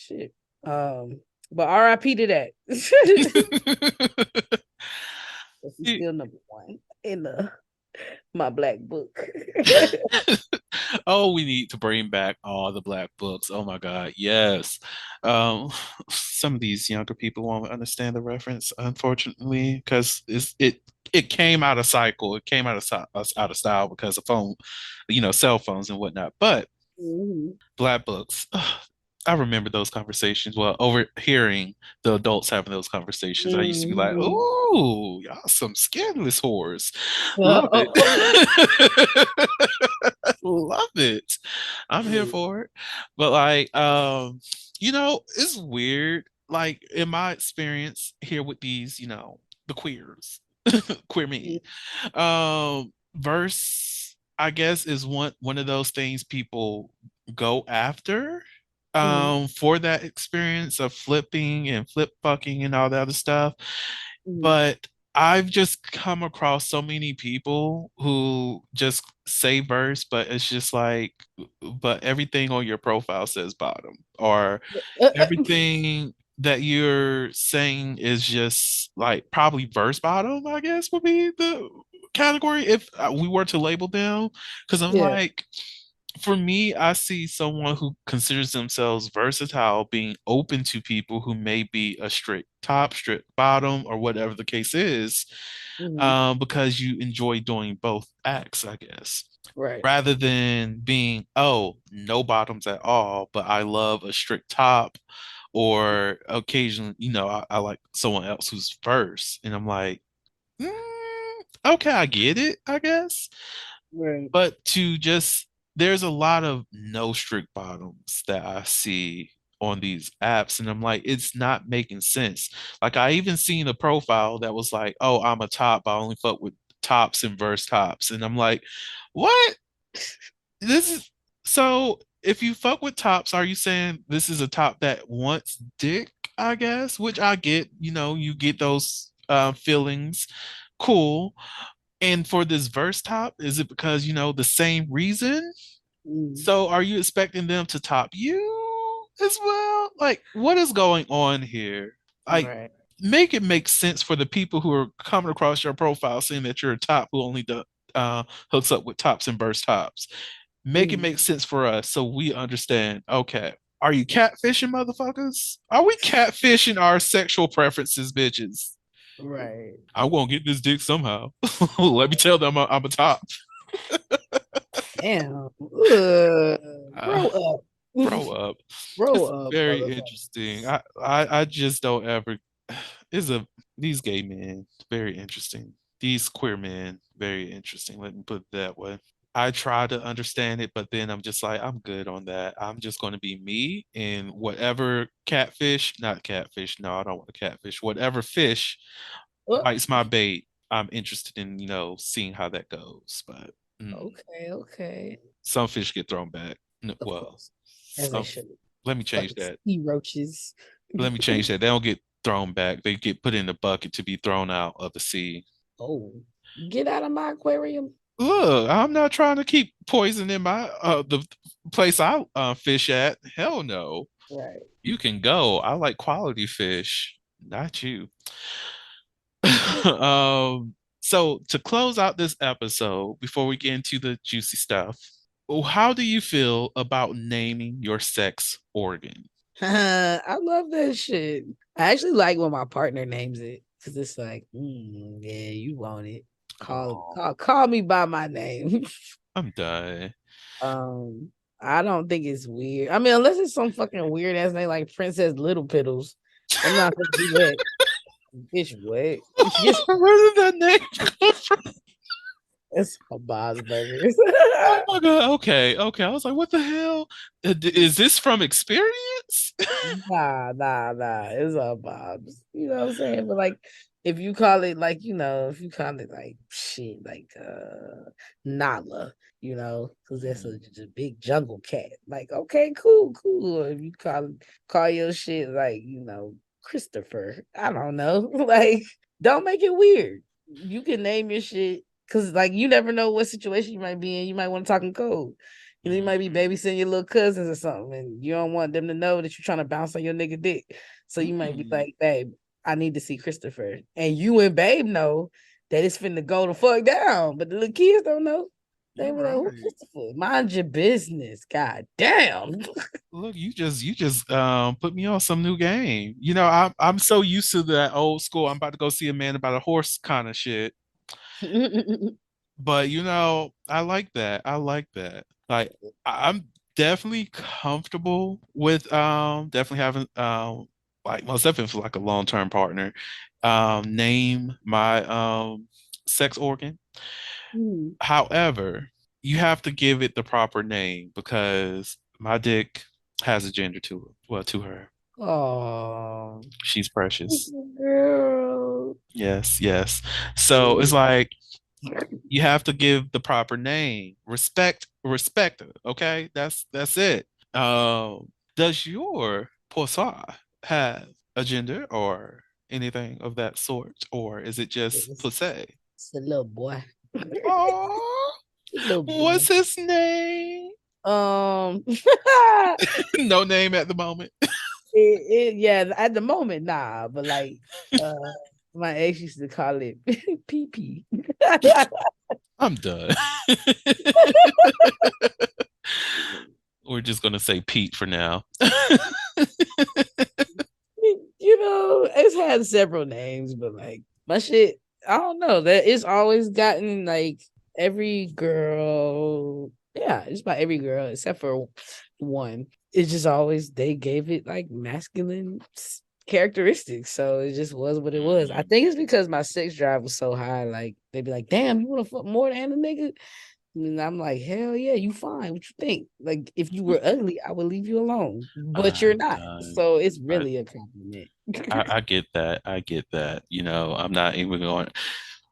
shit. But RIP to that. But she's See, still number one in my black book. oh, we need to bring back all the black books. Oh my God, yes. Um, some of these younger people won't understand the reference, unfortunately, because it came out of cycle. It came out of style because of cell phones and whatnot. But Mhm. black books. Ugh. I remember those conversations. Well, overhearing the adults having those conversations, I used to be like, Mhm. "Ooh, y'all some scandalous whores." Love it. Oh, Love it. I'm here for it. But like, it's weird. Like in my experience here with these, the queers, queer me. Verse, I guess, is one of those things people go after mhm, for that experience of flipping and flip fucking and all that other stuff. mhm. But I've just come across so many people who just say verse, but it's just like, but everything on your profile says bottom, or everything that you're saying is just like probably verse bottom, I guess would be the category if we were to label them. Because I'm Yeah. like, for me, I see someone who considers themselves versatile being open to people who may be a strict top, strict bottom, or whatever the case is, Mhm. because you enjoy doing both acts, I guess, Right. rather than being, oh, no bottoms at all, but I love a strict top, or occasionally, I like someone else who's first. And I'm like, mm, okay, I get it, I guess. Right. But there's a lot of no strict bottoms that I see on these apps, and I'm like, it's not making sense. Like, I even seen a profile that was like, oh, I'm a top, I only fuck with tops and verse tops. And I'm like, what? This is so if you fuck with tops, are you saying this is a top that wants dick, I guess? Which I get, you get those feelings. Cool. And for this verse top, is it because, the same reason? Mhm. So are you expecting them to top you as well? Like, what is going on here? Like, Right. make it make sense for the people who are coming across your profile saying that you're a top who only hooks up with tops and verse tops. Make it Mhm. make sense for us so we understand. Okay, are you catfishing, motherfuckers? Are we catfishing our sexual preferences, bitches? Right. I'm gonna get this dick somehow. Let me tell them I'm a top. Damn. Ugh. Uh, Grow up. grow up. Grow It's up, very interesting. motherfuckers. I just don't ever. Is a these gay men very interesting. These queer men very interesting. Let me put it that way. I try to understand it, but then I'm just like, I'm good on that. I'm just going to be me and whatever catfish, not catfish. No, I don't want to catfish. Whatever fish Oh, bites my bait, I'm interested in, seeing how that goes. But okay, okay. some fish get thrown back. Of Well, course. As they some. should. Let me change Fucking that. sea roaches. Let me change that. They don't get thrown back. They get put in the bucket to be thrown out of the sea. Oh, get out of my aquarium. Look, I'm not trying to keep poison in my the place I fish at. Hell no. Right. You can go. I like quality fish, not you. So to close out this episode, before we get into the juicy stuff, how do you feel about naming your sex organ? I love that shit. I actually like when my partner names it because it's like, yeah, you want it. Oh, Call me by my name. I'm done. um, I don't think it's weird. I mean, unless it's some fucking weird ass name like Princess Little Piddles. I'm not gonna do that. Bitch, what? Just Where did that name come from? it's a Bob's Burgers. Oh my God. Okay. Okay. I was like, what the hell? Is this from experience? Nah. It's all Bob's. You know what I'm saying? But like if you call it like, if you call it like shit, like Nala, because that's just a big jungle cat. Like, okay, cool. Or if you call your shit like, Christopher. I don't know. Like, don't make it weird. You can name your shit because like you never know what situation you might be in. You might want to talk in code. You might be babysitting your little cousins or something, and you don't want them to know that you're trying to bounce on your nigga dick. So you might be Mm, like, babe, I need to see Christopher. And you and babe know that it's finna go the fuck down. But the little kids don't know. They you're be like, who right. Christopher? Mind your business. God damn. Look, you just put me on some new game. I'm so used to that old school. I'm about to go see a man about a horse kind of shit. But I like that. I like that. Like I'm definitely comfortable with definitely having like most definitely for like a long-term partner. Name my sex organ. Mm. However, you have to give it the proper name because my dick has a gender to it. Well, to her. Oh, She's precious. girl. Yes, yes. So it's like you have to give the proper name. Respect her, okay? That's it. Does your poisson have a gender or anything of that sort, or is it just It's, posse? it's a little boy. Oh, Little boy. what's his name? Um, No name at the moment. yeah, at the moment, nah, but like, uh, my ex used to call it pee pee. I'm done. We're just gonna say Pete for now. You know, it's had several names, but like my shit, I don't know. That it's always gotten like every girl, yeah, it's about every girl except for one. It's just always they gave it like masculine characteristics, so it just was what it was. I Mhm. think it's because my sex drive was so high. Like they'd be like, "Damn, you want to fuck more than a nigga?" And I'm like, hell yeah, you fine. What you think? Like, if you were ugly, I would leave you alone. But you're I'm not. done. So it's I, really a compliment. I get that. I get that. You know, I'm not even going.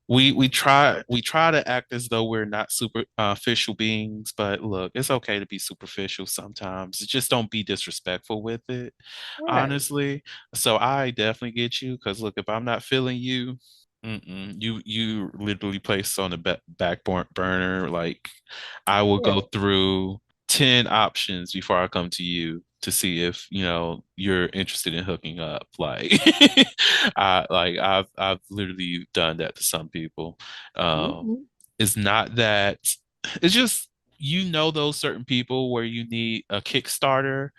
We try to act as though we're not superficial beings, but look, it's okay to be superficial sometimes. Just don't be disrespectful with it, Right. honestly. So I definitely get you because look, if I'm not feeling you, you literally placed on the burner. Like I will Yeah. go through 10 options before I come to you to see if you're interested in hooking up. Like I've literally done that to some people. Um, Mhm. it's not that it's just those certain people where you need a Kickstarter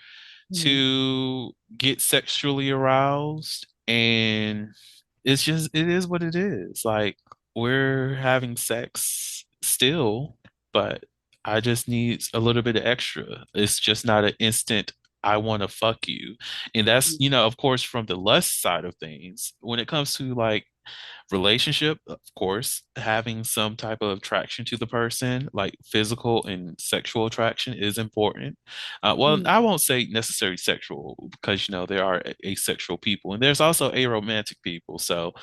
Mhm. to get sexually aroused, and it is what it is. Like we're having sex still, but I just need a little bit of extra. It's just not an instant I want to fuck you. And that's, of course, from the lust side of things. When it comes to like relationship, of course, having some type of attraction to the person, like physical and sexual attraction, is important. Well, Mhm. I won't say necessarily sexual because there are asexual people and there's also aromantic people. So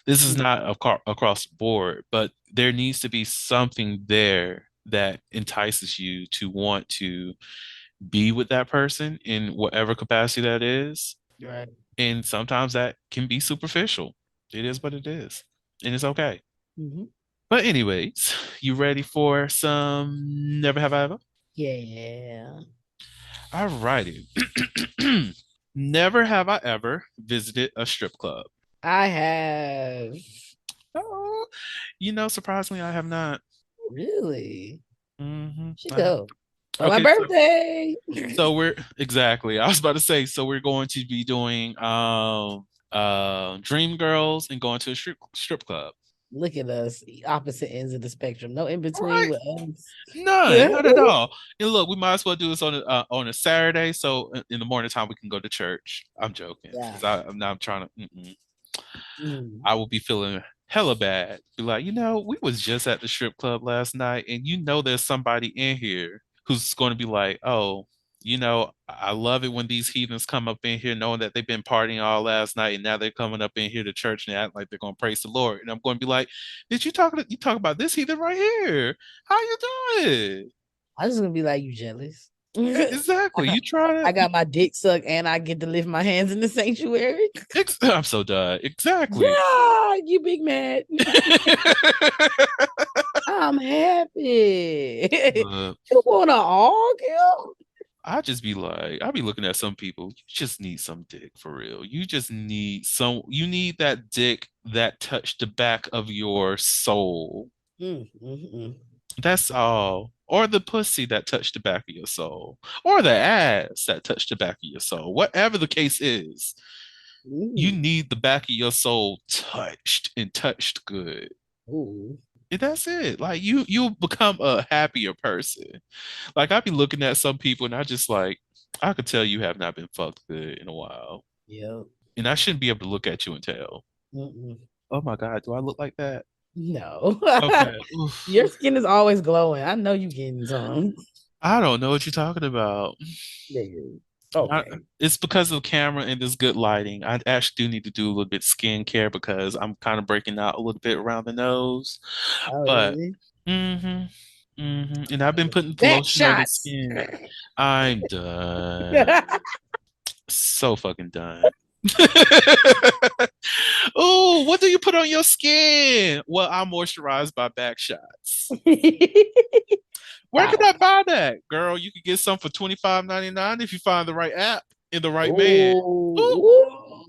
this is Mhm. not across the board, but there needs to be something there that entices you to want to be with that person in whatever capacity that is. Right. And sometimes that can be superficial. It is what it is. And it's okay. Mhm. But anyways, you ready for some Never Have I Ever? Yeah. All righty. Never have I ever visited a strip club. I have Oh, surprisingly, I have not. really. She I have. go. For my Okay, birthday. so we're exactly. I was about to say, so we're going to be doing Dream Girls and going to a strip club. Look at us, opposite ends of the spectrum. No in between Right. with us. None, not at all. And look, we might as well do this on a Saturday, so in the morning time we can go to church. I'm joking Yeah. because I'm not trying to. Mm. I will be feeling hella bad. Be like, we was just at the strip club last night, and there's somebody in here who's going to be like, oh, I love it when these heathens come up in here knowing that they've been partying all last night, and now they're coming up in here to church and act like they're going to praise the Lord. And I'm going to be like, did you talk about this heathen right here? How you doing? I was just gonna be like, you jealous? Exactly. You try I to. got my dick sucked and I get to lift my hands in the sanctuary. I'm so done. Exactly. Yeah, you big mad. I'm happy. Look, You wanna argue? I just be like, I be looking at some people. You just need some dick for real. You just need You need that dick that touched the back of your soul. Mm, mm, mm. That's all. Or the pussy that touched the back of your soul. Or the ass that touched the back of your soul. Whatever the case is, you Mm. need the back of your soul touched and touched good. Ooh. That's it. Like you'll become a happier person. Like I be looking at some people and I just like I could tell you have not been fucked good in a while. Yep. And I shouldn't be able to look at you and tell. Mm-mm. Oh my God, do I look like that? No. Okay. Oof. Your skin is always glowing. I know you getting some. I don't know what you're talking about. Nigga. I, Okay. it's because of the camera and this good lighting. I actually do need to do a little bit skincare because I'm kind of breaking out a little bit around the nose. Oh, But really? mm-hmm, and I've been putting the Back lotion on the shots. skin. I'm done. So fucking done. Oh, what do you put on your skin? Well, I'm moisturized by Backshots. Where can I Fire. buy that? Girl, you could get some for 25.99 if you find the right app and the right man. Ooh. Oh,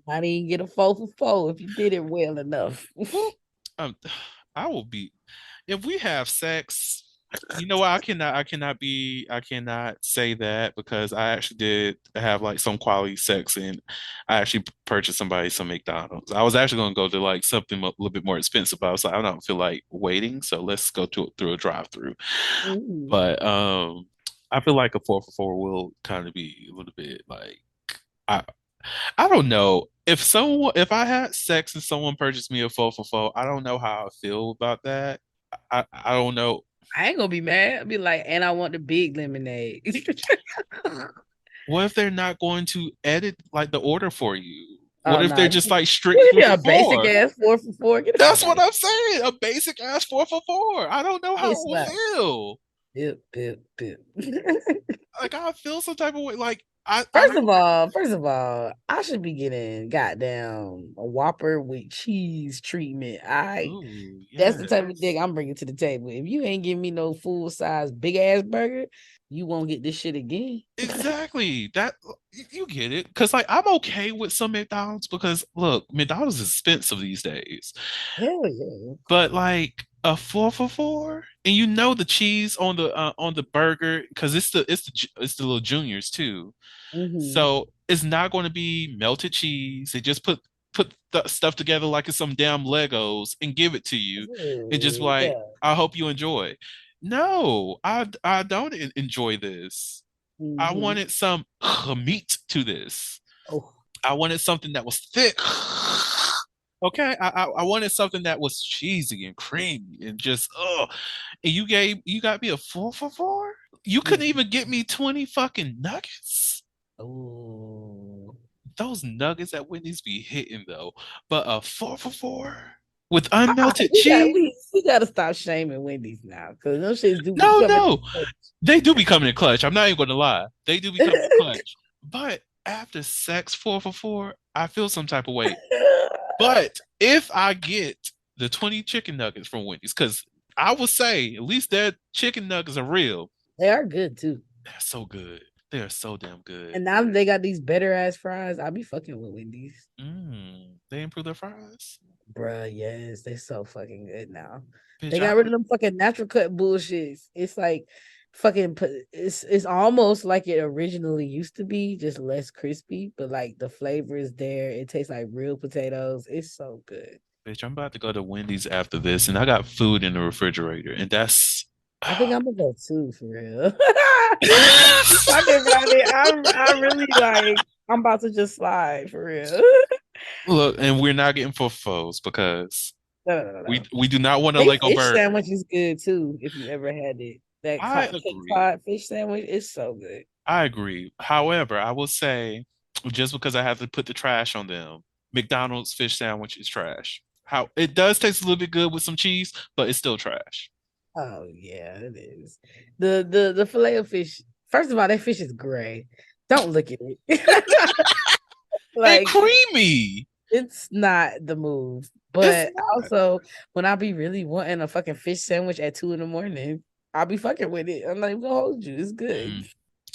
I didn't get a 4 for 4 if you did it well enough. Ooh. Um, I will be if we have sex. You know what? I cannot say that because I actually did have like some quality sex and I actually purchased somebody some McDonald's. I was actually going to go to like something a little bit more expensive, but I was like, I don't feel like waiting, so let's go through a drive-through. Mhm. But I feel like a 4 for 4 will kind of be a little bit like I I don't know. If I had sex and someone purchased me a 4 for 4, I don't know how I feel about that. I don't know. I ain't gonna be mad. I'll be like, and I want the big lemonade. What if they're not going to edit like the order for you? What Oh if they're no. just like strict four Yeah, for a basic four? ass 4 for 4. Get the That's fuck what out. I'm saying. A basic ass 4 for 4. I don't know how it It's will not. feel. Pip, pip, pip. Like I feel some type of way. Like First of all, I should be getting goddamn a Whopper with cheese treatment. ooh, That's the type of dick yes. I'm bringing to the table. If you ain't giving me no full size big ass burger, you won't get this shit again. Exactly. That you get it. Cause like I'm okay with some McDonald's because look, McDonald's is expensive these days. Hell yeah. But like a 4 for 4, and you know the cheese on the burger because it's the little juniors too. Mm-hmm. So it's not going to be melted cheese. They just put the stuff together like it's some damn Legos and give it to you, and just like Yeah. I hope you enjoy. No, I don't enjoy this. I Mm-hmm. wanted some meat to this. Oh, I wanted something that was thick. Okay, I wanted something that was cheesy and creamy and just and you got me a 4 for 4? You couldn't mm. even get me 20 fucking nuggets? Oh. Those nuggets at Wendy's be hitting though. But a 4 for 4 with unmelted We got cheese? we gotta stop shaming Wendy's now because those shits do be No, coming. no. They do be coming in clutch. I'm not even gonna lie. They do be coming in clutch. But after sex 4 for 4, I feel some type of way. But if I get the 20 chicken nuggets from Wendy's, because I would say at least their chicken nuggets are real. They are good too. They're so good. They are so damn good. And now that they got these better ass fries, I'll be fucking with Wendy's. They improve their fries. Bruh, yes, they so fucking good now. Bitch, They I got rid of them fucking natural cut bullshits. It's like it's almost like it originally used to be, just less crispy, but like the flavor is there. It tastes like real potatoes. It's so good. bitch, I'm about to go to Wendy's after this, and I got food in the refrigerator, and that's I think I'm gonna go too for real. Talking about it, I really like I'm about to just slide for real. look, and we're not getting for foes because No, no, no, we no. we do not want a They Lego fish burger. sandwich is good too, if you ever had it. That I Cape agree. Cod fish sandwich is so good. I agree. However, I will say, just because I have to put the trash on them, McDonald's fish sandwich is trash. How it does taste a little bit good with some cheese, but it's still trash Oh yeah, it is. The fillet of fish. First of all, that fish is gray. Don't look at it. and Like creamy. it's not the move. It's But not. also, when I be really wanting a fucking fish sandwich at 2 in the morning, I'll be fucking with it. I'm not even gonna hold you. It's good.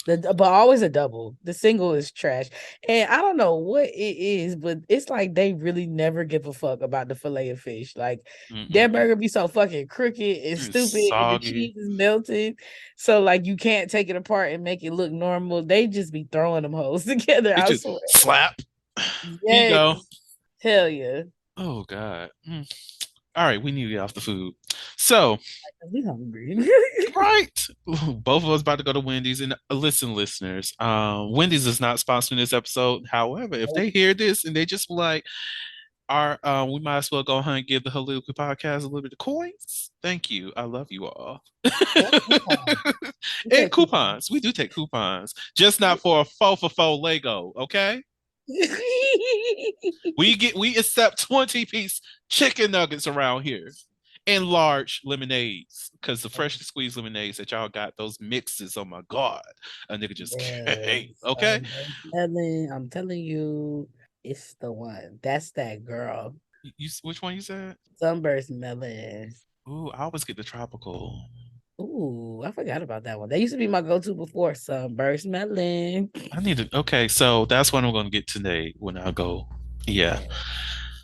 Mm, But always a double. The single is trash. And I don't know what it is, but it's like they really never give a fuck about the fillet of fish. Like that mm-mm. burger be so fucking crooked and It's stupid, and the soggy. cheese is melted. So like you can't take it apart and make it look normal. They just be throwing them hoes together. It I just swear. slap. Here you Yes. go. Hell yeah. Oh God. All right, we need to get off the food. So, We hungry. right, both of us about to go to Wendy's. And listen, listeners, Wendy's is not sponsoring this episode. However, if they hear this and they just like, our we might as well go ahead and give the Haluka podcast a little bit of coins. Thank you. I love you all. Or coupon. We And take coupon. coupons. We do take coupons, just not for a four for four Lego. Okay. We accept 20-piece chicken nuggets around here and large lemonades because the freshly squeezed lemonades that y'all got, those mixes, oh my God, a nigga just came. Yes, Okay. Ellen, I'm telling you, it's the one. That's that girl. Which one you said? Sunburst melon. Ooh, I always get the tropical. Ooh, I forgot about that one. That used to be my go-to before sunburst melon. I need to. Okay, so that's what I'm going to get today when I go. Yeah.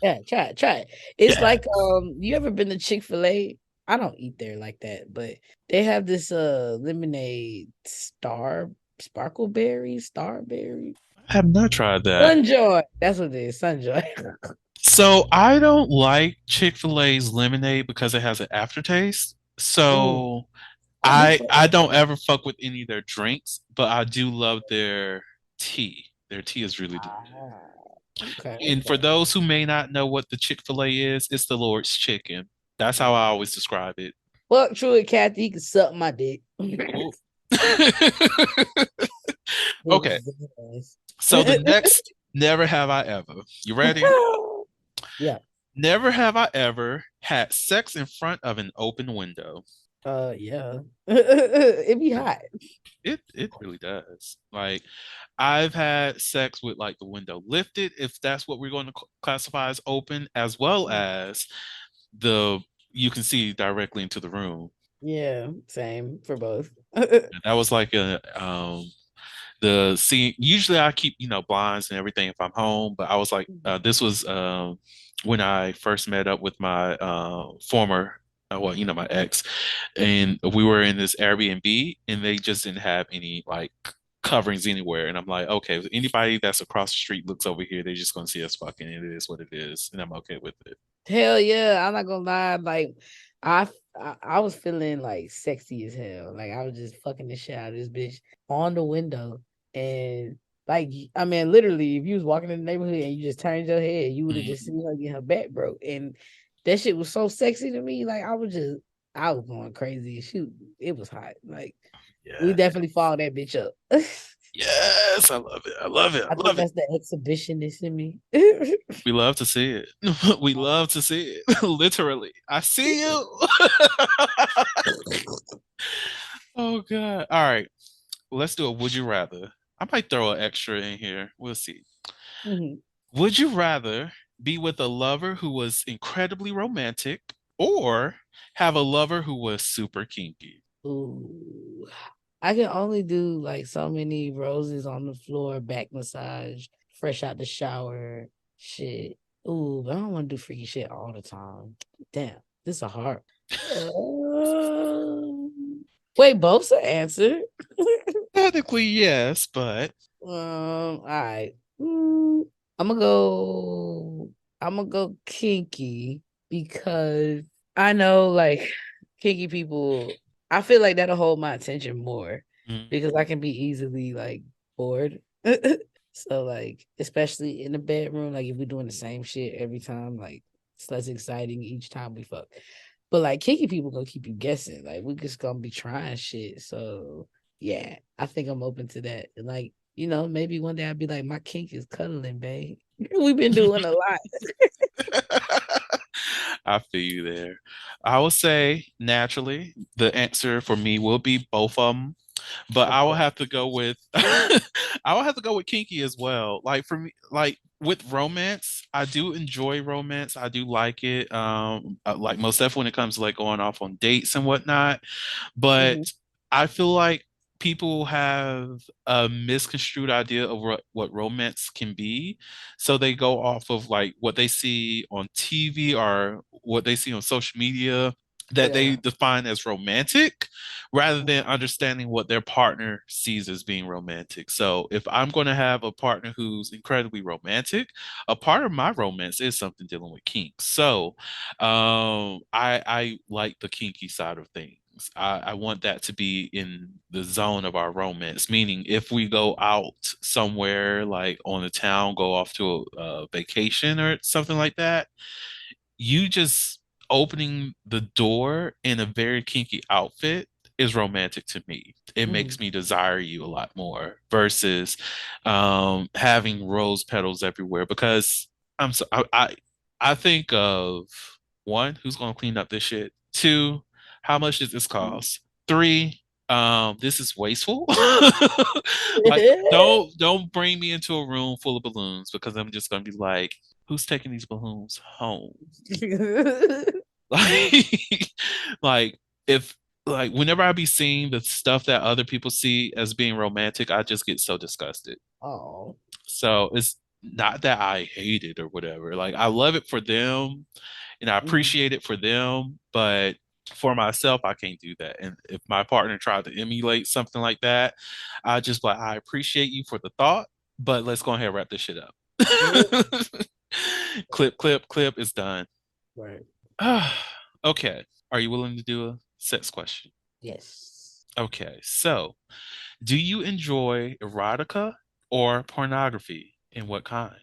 Yeah, yeah, try it, try it. It's Yeah. like you ever been to Chick-fil-A? I don't eat there like that, but they have this lemonade starberry. I have not tried that. Sunjoy. That's what it is, Sunjoy. So I don't like Chick-fil-A's lemonade because it has an aftertaste. Ooh, So I do I don't ever fuck with any of their drinks, but I do love their tea. Their tea is really good. Ah, okay, And for okay. those who may not know what the Chick-fil-A is, it's the Lord's chicken. That's how I always describe it. Fuck Truett Cathy, he can suck my dick. Oh. Big Okay. ass. So the next never have I ever. You ready? Yeah. Never have I ever had sex in front of an open window. Yeah. It be hot. It really does. Like I've had sex with like the window lifted, if that's what we're going to classify as open, as well as the you can see directly into the room. Yeah, same for both. And that was like a the scene. Usually I keep blinds and everything if I'm home, but I was like this was when I first met up with my former well, my ex, and we were in this Airbnb, and they just didn't have any like coverings anywhere. And I'm like, okay, if anybody that's across the street looks over here, they're just gonna see us fucking. It is what it is, and I'm okay with it. Hell yeah, I'm not gonna lie. Like I, I was feeling like sexy as hell. Like I was just fucking the shit out of this bitch on the window, and like I mean, literally, if you was walking in the neighborhood and you just turned your head, you would have just Mhm. seen her get her back broke, and that shit was so sexy to me. Like I was going crazy. Shoot, it was hot. Like we Yeah. definitely followed that bitch up. Yes, I love it. I love it. I I think love it. that's the exhibitionist in me. We love to see it. We love to see it. Literally. I see you. Oh God. All right. Let's do a would you rather. I might throw an extra in here. We'll see. Mhm. Would you rather be with a lover who was incredibly romantic or have a lover who was super kinky? Ooh. I can only do like so many roses on the floor, back massage, fresh out the shower, shit. Ooh, but I don't want to do freaky shit all the time. Damn, this is a hard. Wait, both's an answer. Technically, yes, but All right. Mm, I'm gonna go. I'm gonna go kinky because I know like kinky people. I feel like that'll hold my attention more mm, because I can be easily like bored. So like, especially in the bedroom, like if we're doing the same shit every time, like it's less exciting each time we fuck. But like kinky people gonna keep you guessing. Like we just gonna be trying shit. So yeah, I think I'm open to that. And like, maybe one day I'd be like, my kink is cuddling, babe. We've been doing a lot. I feel you there. I would say naturally the answer for me will be both of them, but Of I will course. have to go with I will have to go with kinky as well. Like for me, like with romance, I do enjoy romance. I do like it. Like most definitely when it comes to like going off on dates and whatnot. But Mhm. I feel like people have a misconstrued idea of what romance can be. So they go off of like what they see on TV or what they see on social media. that they Yeah. define as romantic rather than understanding what their partner sees as being romantic. So if I'm going to have a partner who's incredibly romantic, a part of my romance is something dealing with kinks. So I like the kinky side of things. I want that to be in the zone of our romance, meaning if we go out somewhere like on the town, go off to a vacation or something like that, you just opening the door in a very kinky outfit is romantic to me. It makes Mhm. me desire you a lot more versus having rose petals everywhere because I think of one, who's gonna clean up this shit? Two, how much does this cost? Three, this is wasteful. Like don't bring me into a room full of balloons because I'm just gonna be like, who's taking these balloons home? Like, like if like whenever I be seeing the stuff that other people see as being romantic, I just get so disgusted. Oh. So it's not that I hate it or whatever. Like I love it for them and I Mhm. appreciate it for them, but for myself, I can't do that. And if my partner tried to emulate something like that, I just like I appreciate you for the thought, but let's go ahead and wrap this shit up. Clip, clip, clip. It's done. Right. Okay. Are you willing to do a sex question? Yes. Okay. So, do you enjoy erotica or pornography? And what kind?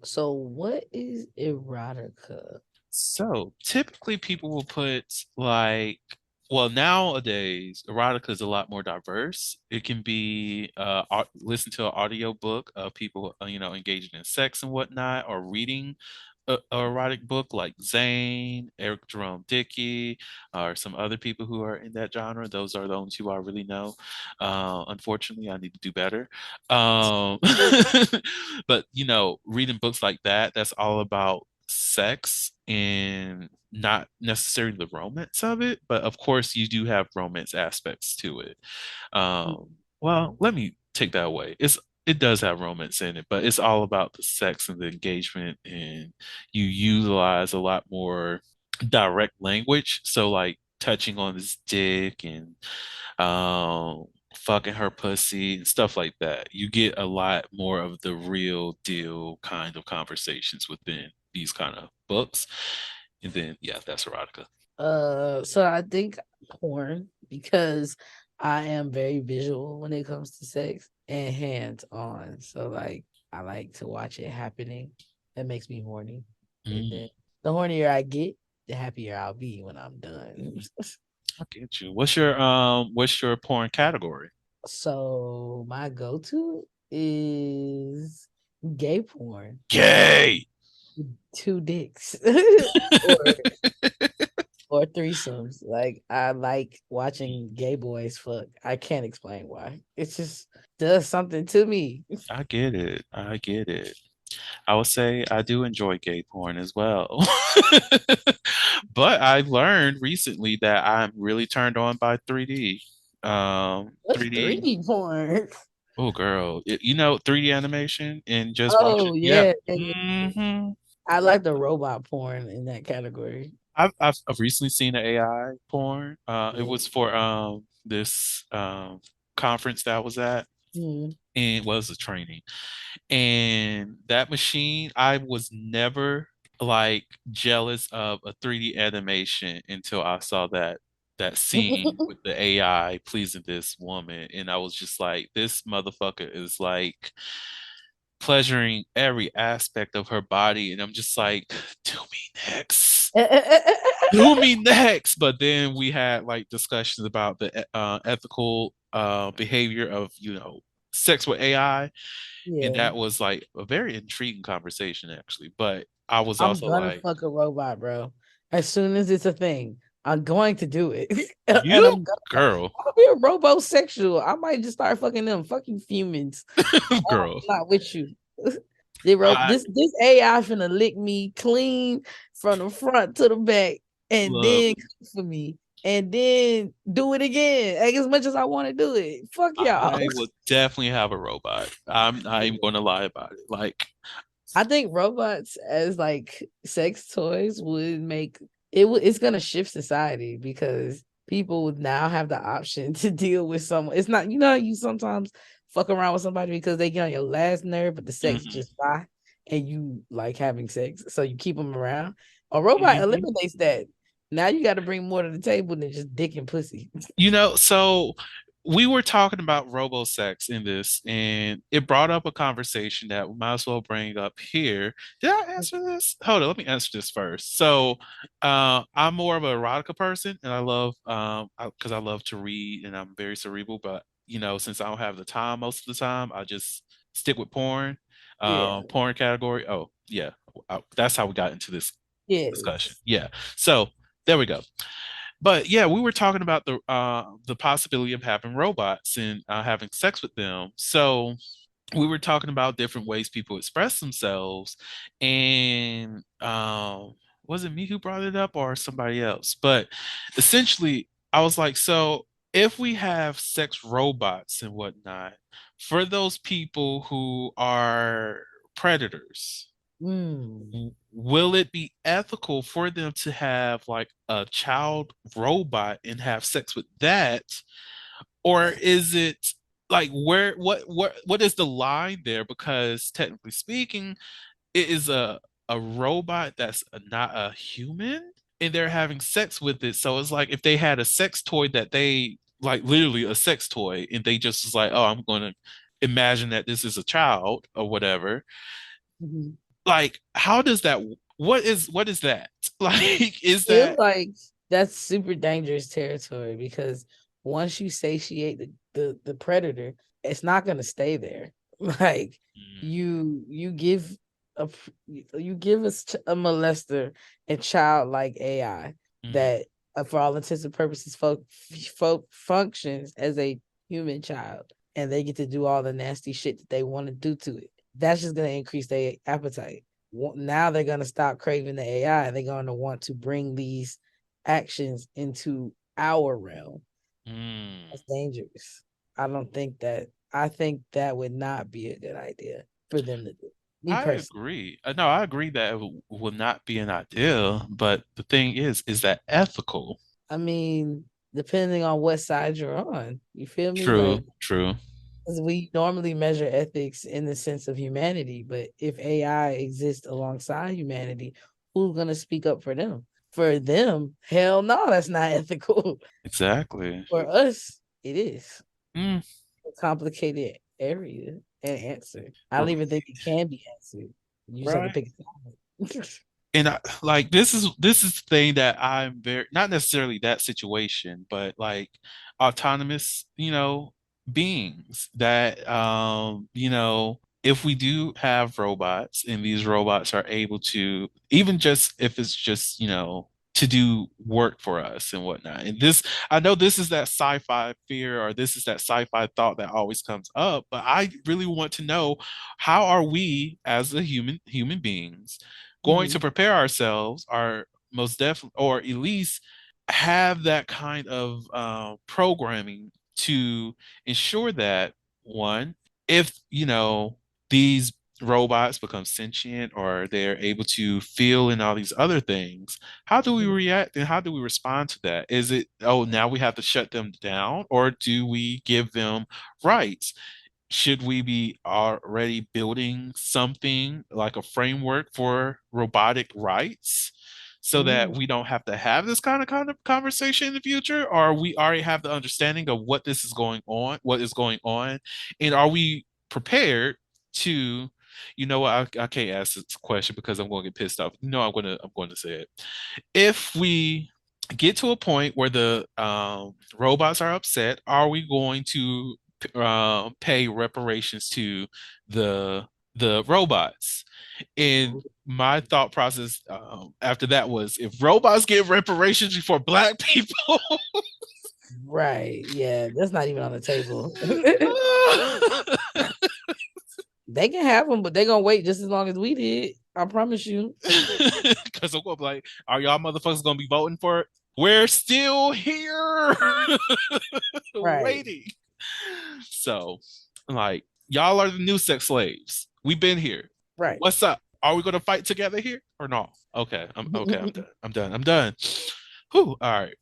So what is erotica? So, typically people will put like, well, nowadays erotica is a lot more diverse. It can be listen to an audio book of people, engaging in sex and whatnot, or reading a erotic book like Zane, Eric Jerome Dickey, or some other people who are in that genre. Those are the only two I really know. Unfortunately, I need to do better. Um, but reading books like that, that's all about sex and not necessarily the romance of it, but of course you do have romance aspects to it. Well, let me take that away. It does have romance in it, but it's all about the sex and the engagement, and you utilize a lot more direct language. So like touching on his dick and um fucking her pussy and stuff like that. You get a lot more of the real deal kind of conversations within these kind of books. And then yeah, that's erotica. So I think porn because I am very visual when it comes to sex and hands on. So like I like to watch it happening. That makes me horny. And Mm, then the hornier I get, the happier I'll be when I'm done. I get you. What's your porn category? So my go-to is gay porn. Gay. Two dicks. or or threesomes. Like I like watching gay boys fuck. I can't explain why. It just does something to me. I get it. I get it. I would say I do enjoy gay porn as well. But I learned recently that I'm really turned on by 3D. What's 3D. 3D porn? Oh, girl. 3D animation and just watching. Oh Yeah. yeah, yeah, yeah. hmm I like the robot porn in that category. I've recently seen an AI porn. It Yeah. was for this conference that I was at, Mhm. and was a training. And that machine, I was never like jealous of a 3D animation until I saw that scene with the AI pleasing this woman. And I was just like, this motherfucker is like pleasuring every aspect of her body. And I'm just like, do me next. Do me next. But then we had like discussions about the ethical behavior of, sex with AI, and Yeah. that was like a very intriguing conversation actually. But I was I'm also gonna like, fuck a robot, bro. As soon as it's a thing, I'm going to do it. And you girl, I'm gonna be a robosexual. I might just start fucking them. Fucking humans. girl. Not with you. Zero. I This AI finna lick me clean from the front to the back, and look, then cook for me, and then do it again. Like, as much as I want to do it. Fuck y'all. I would definitely have a robot. I'm not even gonna lie about it. Like, I think robots as like sex toys would make it's gonna shift society because people would now have the option to deal with someone. It's not, you know, you sometimes fuck around with somebody because they get on your last nerve, but the sex Hmm. just fly and you like having sex, so you keep them around. A robot Hmm. eliminates that. Now you got to bring more to the table than just dick and pussy. So we were talking about robo-sex in this, and it brought up a conversation that we might as well bring up here. Did I answer this? Hold on, let me answer this first. So, I'm more of a erotica person, and I love because I love to read, and I'm very cerebral. But since I don't have the time most of the time, I just stick with porn. Yeah. Porn category. Oh, yeah, that's how we got into this discussion. Yes. Yeah. So there we go. But yeah, we were talking about the possibility of having robots and having sex with them. So we were talking about different ways people express themselves, and was it me who brought it up or somebody else? But essentially, I was like, so if we have sex robots and whatnot, for those people who are predators, Mm. will it be ethical for them to have like a child robot and have sex with that, or is it like where what is the line there? Because technically speaking, it is a robot that's not a human, and they're having sex with it. So it's like if they had a sex toy that they like, literally a sex toy, and they just was like, oh, I'm going to imagine that this is a child or whatever. Mhm. Like, how does that, what is that? Like, is Feel that like that's super dangerous territory because once you satiate the predator, it's not gonna stay there. Like you give you give us a molester and childlike AI mm, that for all intents and purposes functions as a human child, and they get to do all the nasty shit that they want to do to it. That's just gonna increase their appetite. Now they're going to stop craving the AI. They're going to want to bring these actions into our realm. mm. That's dangerous. I don't think that. I think that would not be a good idea for them to do. Me I personally. agree. No, I agree that it will not be an ideal, but the thing is that ethical? I mean, depending on what side you're on, you feel me? True, Like, true. 'cause we normally measure ethics in the sense of humanity, but if AI exists alongside humanity, who's gonna speak up for them? For them, hell no, that's not ethical. Exactly. For us, it is Mm, a complicated area and answer. I don't r- even think it can be answered. You just have to right. pick a side. And like this is the thing that I'm very, not necessarily that situation, but like autonomous, beings that if we do have robots and these robots are able to, even just if it's just, to do work for us and whatnot. And this, I know this is that sci-fi fear, or this is that sci-fi thought that always comes up, but I really want to know, how are we as a human beings going to Mhm, prepare ourselves, or most definitely, or at least have that kind of programming to ensure that, one, if these robots become sentient or they're able to feel and all these other things, how do we mhm, react and how do we respond to that? Is it, oh, now we have to shut them down, or do we give them rights? Should we be already building something like a framework for robotic rights so that mhm, we don't have to have this kind of conversation in the future? Or we already have the understanding of what this is going on, what is going on, and are we prepared to, what, I can't ask this question because I'm going to get pissed off. I'm going to say it. If we get to a point where the robots are upset, are we going to pay reparations to the the robots? And my thought process after that was, if robots get reparations before black people, right. Yeah, that's not even on the table. They can have them, but they're gonna wait just as long as we did. I promise you. because I'm gonna be like, are y'all motherfuckers gonna be voting for it? We're still here Right. waiting. So, like, y'all are the new sex slaves. We've been here. Right. What's up? Are we gonna fight together here? or no? Okay, I'm done. I'm done. Whew, all right.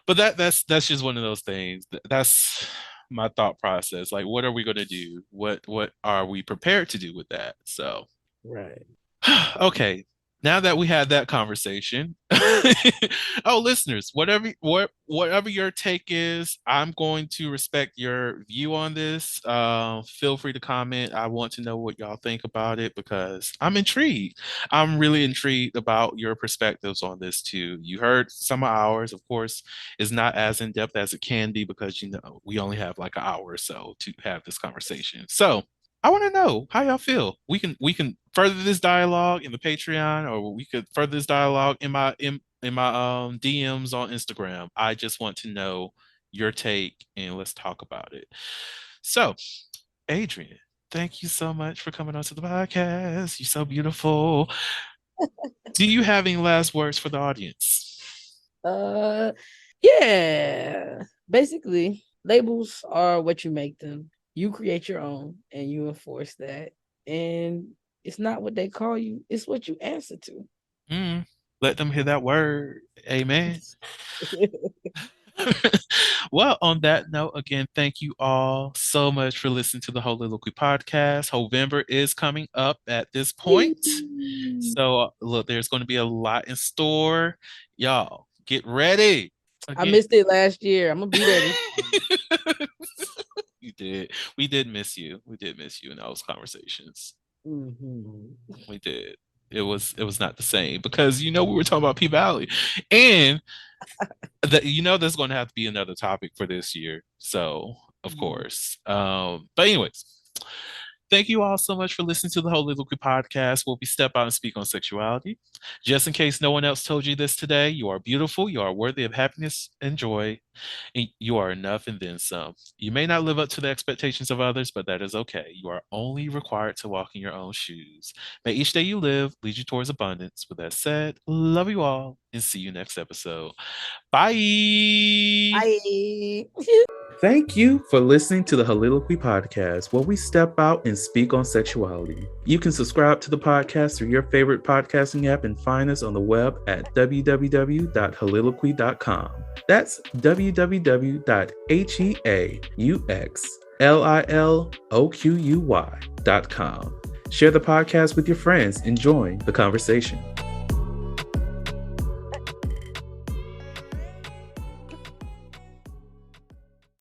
But that's just one of those things. That's my thought process. Like, what are we gonna do? What are we prepared to do with that? So Right. okay, now that we had that conversation, oh, listeners, whatever your take is, I'm going to respect your view on this. Feel free to comment. I want to know what y'all think about it because I'm intrigued. I'm really intrigued about your perspectives on this too. You heard some of ours, of course, is not as in depth as it can be because we only have like an hour or so to have this conversation. So I want to know how y'all feel. We can further this dialogue in the Patreon, or we could further this dialogue in my DMs on Instagram. I just want to know your take and let's talk about it. So, Adrian, thank you so much for coming on to the podcast. You're so beautiful. Do you have any last words for the audience? Uh, yeah. Basically, labels are what you make them. You create your own, and you enforce that. And it's not what they call you; it's what you answer to. Mm, let them hear that word. Amen. Well, on that note, again, thank you all so much for listening to the Holy Liquid podcast. November is coming up at this point. So, look, there's going to be a lot in store. Y'all, get ready. I Again, missed it last year. I'm gonna be there. you did. We did miss you. We did miss you in those conversations. Mhm. We did. It was not the same because we were talking about P Valley, and there's going to have to be another topic for this year. So of course, but anyways, thank you all so much for listening to the Holy Liquid podcast, where we step out and speak on sexuality. Just in case no one else told you this today, you are beautiful, you are worthy of happiness and joy, and you are enough and then some. You may not live up to the expectations of others, but that is okay. You are only required to walk in your own shoes. May each day you live lead you towards abundance. With that said, love you all and see you next episode. Bye. Bye. Thank you for listening to the Holiloquy Podcast, where we step out and speak on sexuality. You can subscribe to the podcast through your favorite podcasting app and find us on the web at www.holiloquy.com. That's www.heauxliloquy.com. Share the podcast with your friends and join the conversation.